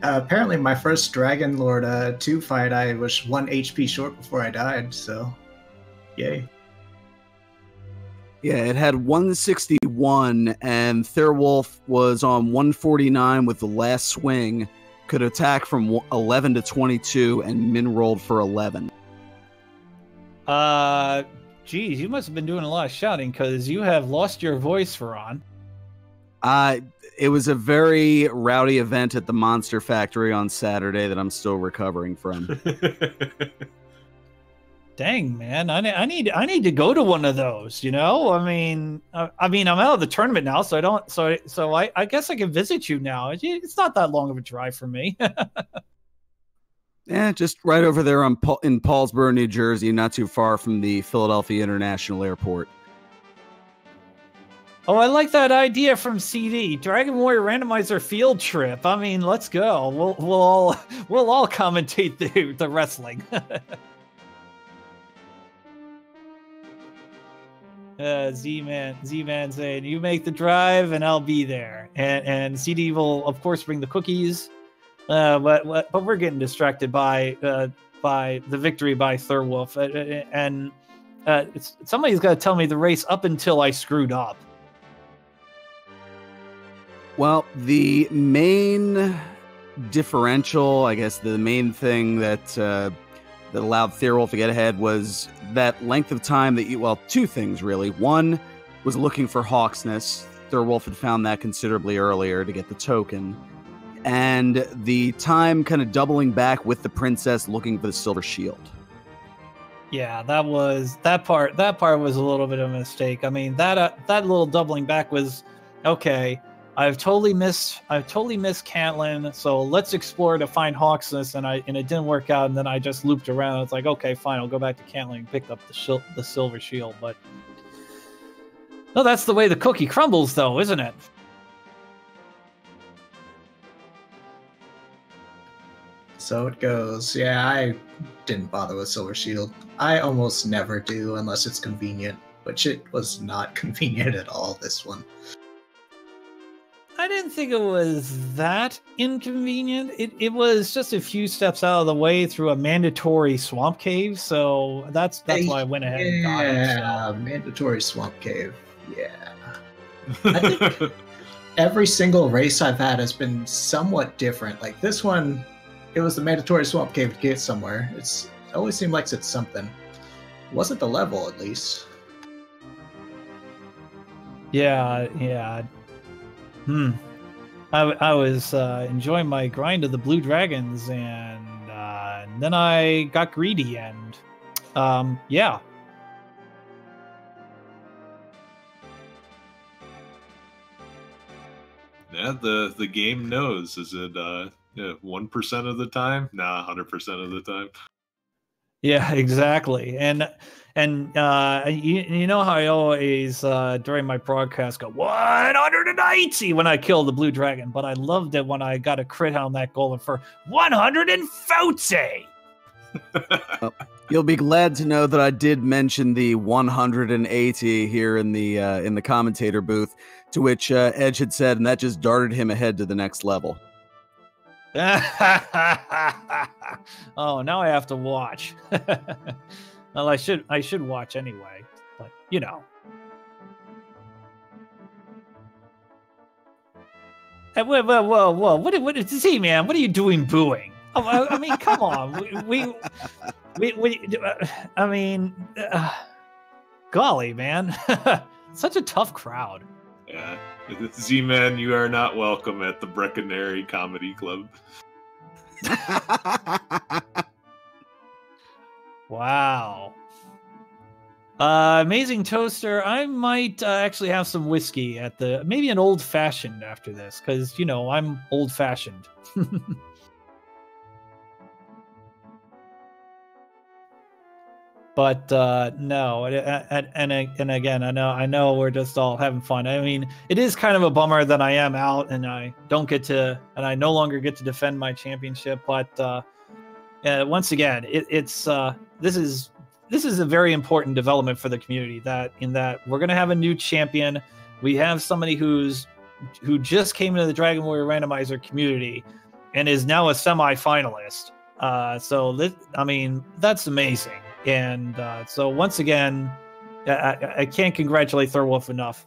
C: Apparently my first Dragon Lord 2 fight, I was 1 HP short before I died, so yay.
A: Yeah, it had 161, and Thirwolf was on 149 with the last swing. Could attack from 11 to 22, and min rolled for 11.
D: Geez, you must have been doing a lot of shouting because you have lost your voice, Veron.
A: it was a very rowdy event at the Monster Factory on Saturday that I'm still recovering from.
D: Dang, man, I need to go to one of those. You know, I mean, I'm out of the tournament now, so I guess I can visit you now. It's not that long of a drive for me.
A: Yeah, just right over there in Paulsboro, New Jersey, not too far from the Philadelphia International Airport.
D: Oh, I like that idea from CD. Dragon Warrior Randomizer field trip. I mean, let's go. We'll all commentate the wrestling. Z-Man saying, you make the drive and I'll be there. And CD will, of course, bring the cookies. But we're getting distracted by the victory by Thirwolf. And somebody's got to tell me the race up until I screwed up.
A: Well, the main differential, I guess the main thing that allowed Thirwolf to get ahead was that length of time that two things really. One was looking for Hawksness. Thirwolf had found that considerably earlier to get the token. And the time kind of doubling back with the princess looking for the silver shield.
D: Yeah, that part was a little bit of a mistake. I mean, that little doubling back was okay. I've totally missed Cantlin, so let's explore to find Hawksness, and it didn't work out, and then I just looped around. It's like, okay, fine, I'll go back to Cantlin and pick up the silver shield. But no, that's the way the cookie crumbles, though, isn't it?
C: So it goes. Yeah, I didn't bother with silver shield. I almost never do unless it's convenient, which it was not convenient at all, this one.
D: I didn't think it was that inconvenient. It was just a few steps out of the way through a mandatory swamp cave, so that's why I went ahead and got it.
C: Yeah, mandatory swamp cave. Yeah. I think every single race I've had has been somewhat different. Like this one, it was the mandatory swamp cave to get somewhere. It always seemed like it's something. It wasn't the level, at least.
D: Yeah. I was enjoying my grind of the blue dragons, and then I got greedy, and yeah.
B: Yeah, the game knows. Is it 1% of the time? Nah, 100% of the time.
D: Yeah, exactly. And you know how I always during my broadcast go 180 when I kill the blue dragon, but I loved it when I got a crit on that golem for 140.
A: Well, you'll be glad to know that I did mention the 180 here in the commentator booth, to which Edge had said, and that just darted him ahead to the next level.
D: Oh, now I have to watch. Well, I should watch anyway, but you know. Hey, whoa! What is this, man? What are you doing, booing? Oh, I mean, come on. We I mean, golly, man, such a tough crowd.
B: Yeah, Z-Man, you are not welcome at the Breckenary Comedy Club.
D: Wow. Amazing Toaster. I might actually have some whiskey at maybe an old fashioned after this, because you know I'm old fashioned. But no, and again, I know we're just all having fun. I mean, it is kind of a bummer that I am out and I no longer get to defend my championship. But once again, this is a very important development for the community. That we're going to have a new champion. We have somebody who just came into the Dragon Warrior Randomizer community and is now a semi-finalist. I mean, that's amazing. And so once again, I can't congratulate Thirwolf enough.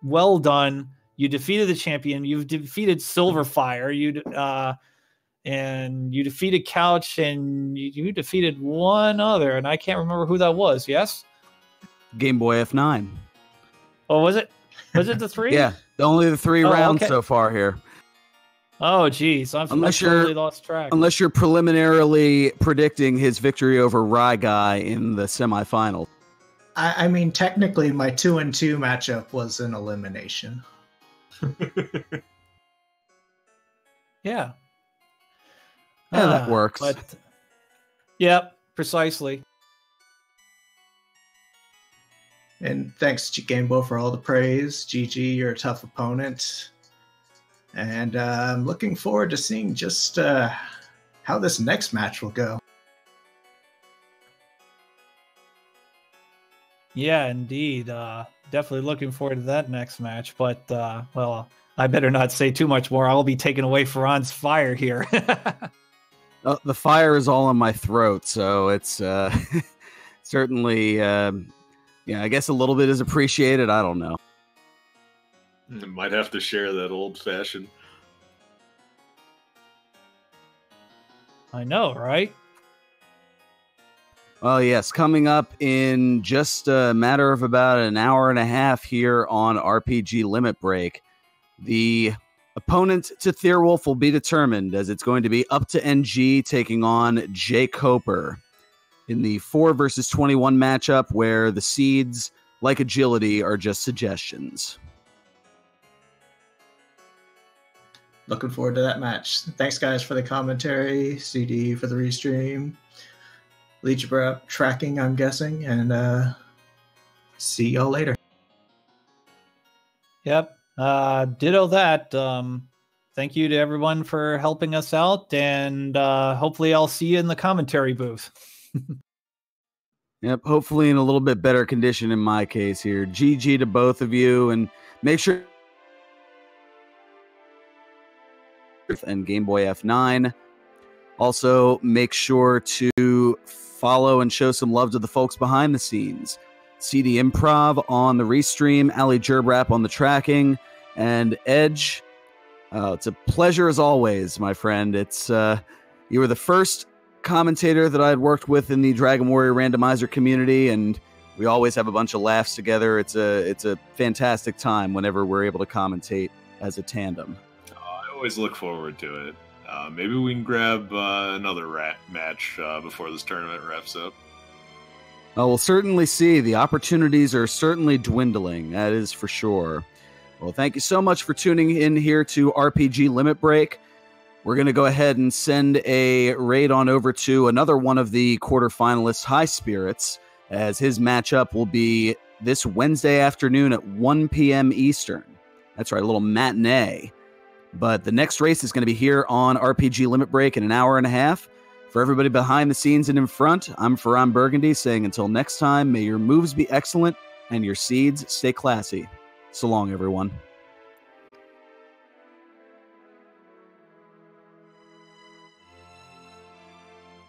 D: Well done. You defeated the champion. You've defeated Silverfire. And you defeated Couch, and you defeated one other, and I can't remember who that was. Yes,
A: Gameboyf9.
D: Oh, was it? Was it the three?
A: Yeah, Only the 3
D: Oh,
A: rounds
D: okay.
A: so far here.
D: Oh, geez. I've
A: Unless
D: totally
A: you're-
D: lost track.
A: Unless you're preliminarily predicting his victory over Rye Guy in the semifinal.
C: I mean, technically, my 2-2 matchup was an elimination.
D: Yeah.
A: Yeah, that works.
D: But, yep, precisely.
C: And thanks to Gameboy for all the praise. GG, you're a tough opponent. And I'm looking forward to seeing just how this next match will go.
D: Yeah, indeed. Definitely looking forward to that next match. But, well, I better not say too much more. I'll be taking away Ferran's fire here.
A: The fire is all in my throat, so it's certainly, I guess a little bit is appreciated. I don't know.
B: Might have to share that old fashioned.
D: I know, right?
A: Well, yes, coming up in just a matter of about an hour and a half here on RPG Limit Break, the opponent to Thirwolf will be determined, as it's going to be up to NG taking on Jake Hoper in the 4 versus 21 matchup, where the seeds, like agility, are just suggestions.
C: Looking forward to that match. Thanks, guys, for the commentary. CD for the restream. Legion tracking, I'm guessing. And see y'all later.
D: Yep. Ditto that. Thank you to everyone for helping us out. And hopefully I'll see you in the commentary booth.
A: Yep, hopefully in a little bit better condition in my case here. GG to both of you, and make sure and Gameboyf9. Also, make sure to follow and show some love to the folks behind the scenes. CD Improv on the restream, Ali Gerbrap on the tracking, and Edge. It's a pleasure as always, my friend. It's you were the first commentator that I had worked with in the Dragon Warrior Randomizer community, and we always have a bunch of laughs together. It's a fantastic time whenever we're able to commentate as a tandem.
B: I always look forward to it. Maybe we can grab another match before this tournament wraps up.
A: We'll certainly see. The opportunities are certainly dwindling. That is for sure. Well, thank you so much for tuning in here to RPG Limit Break. We're going to go ahead and send a raid on over to another one of the quarterfinalists, High Spirits, as his matchup will be this Wednesday afternoon at 1 p.m. Eastern. That's right, a little matinee. But the next race is going to be here on RPG Limit Break in an hour and a half. For everybody behind the scenes and in front, I'm FearonBurgundy saying until next time, may your moves be excellent and your seeds stay classy. So long, everyone.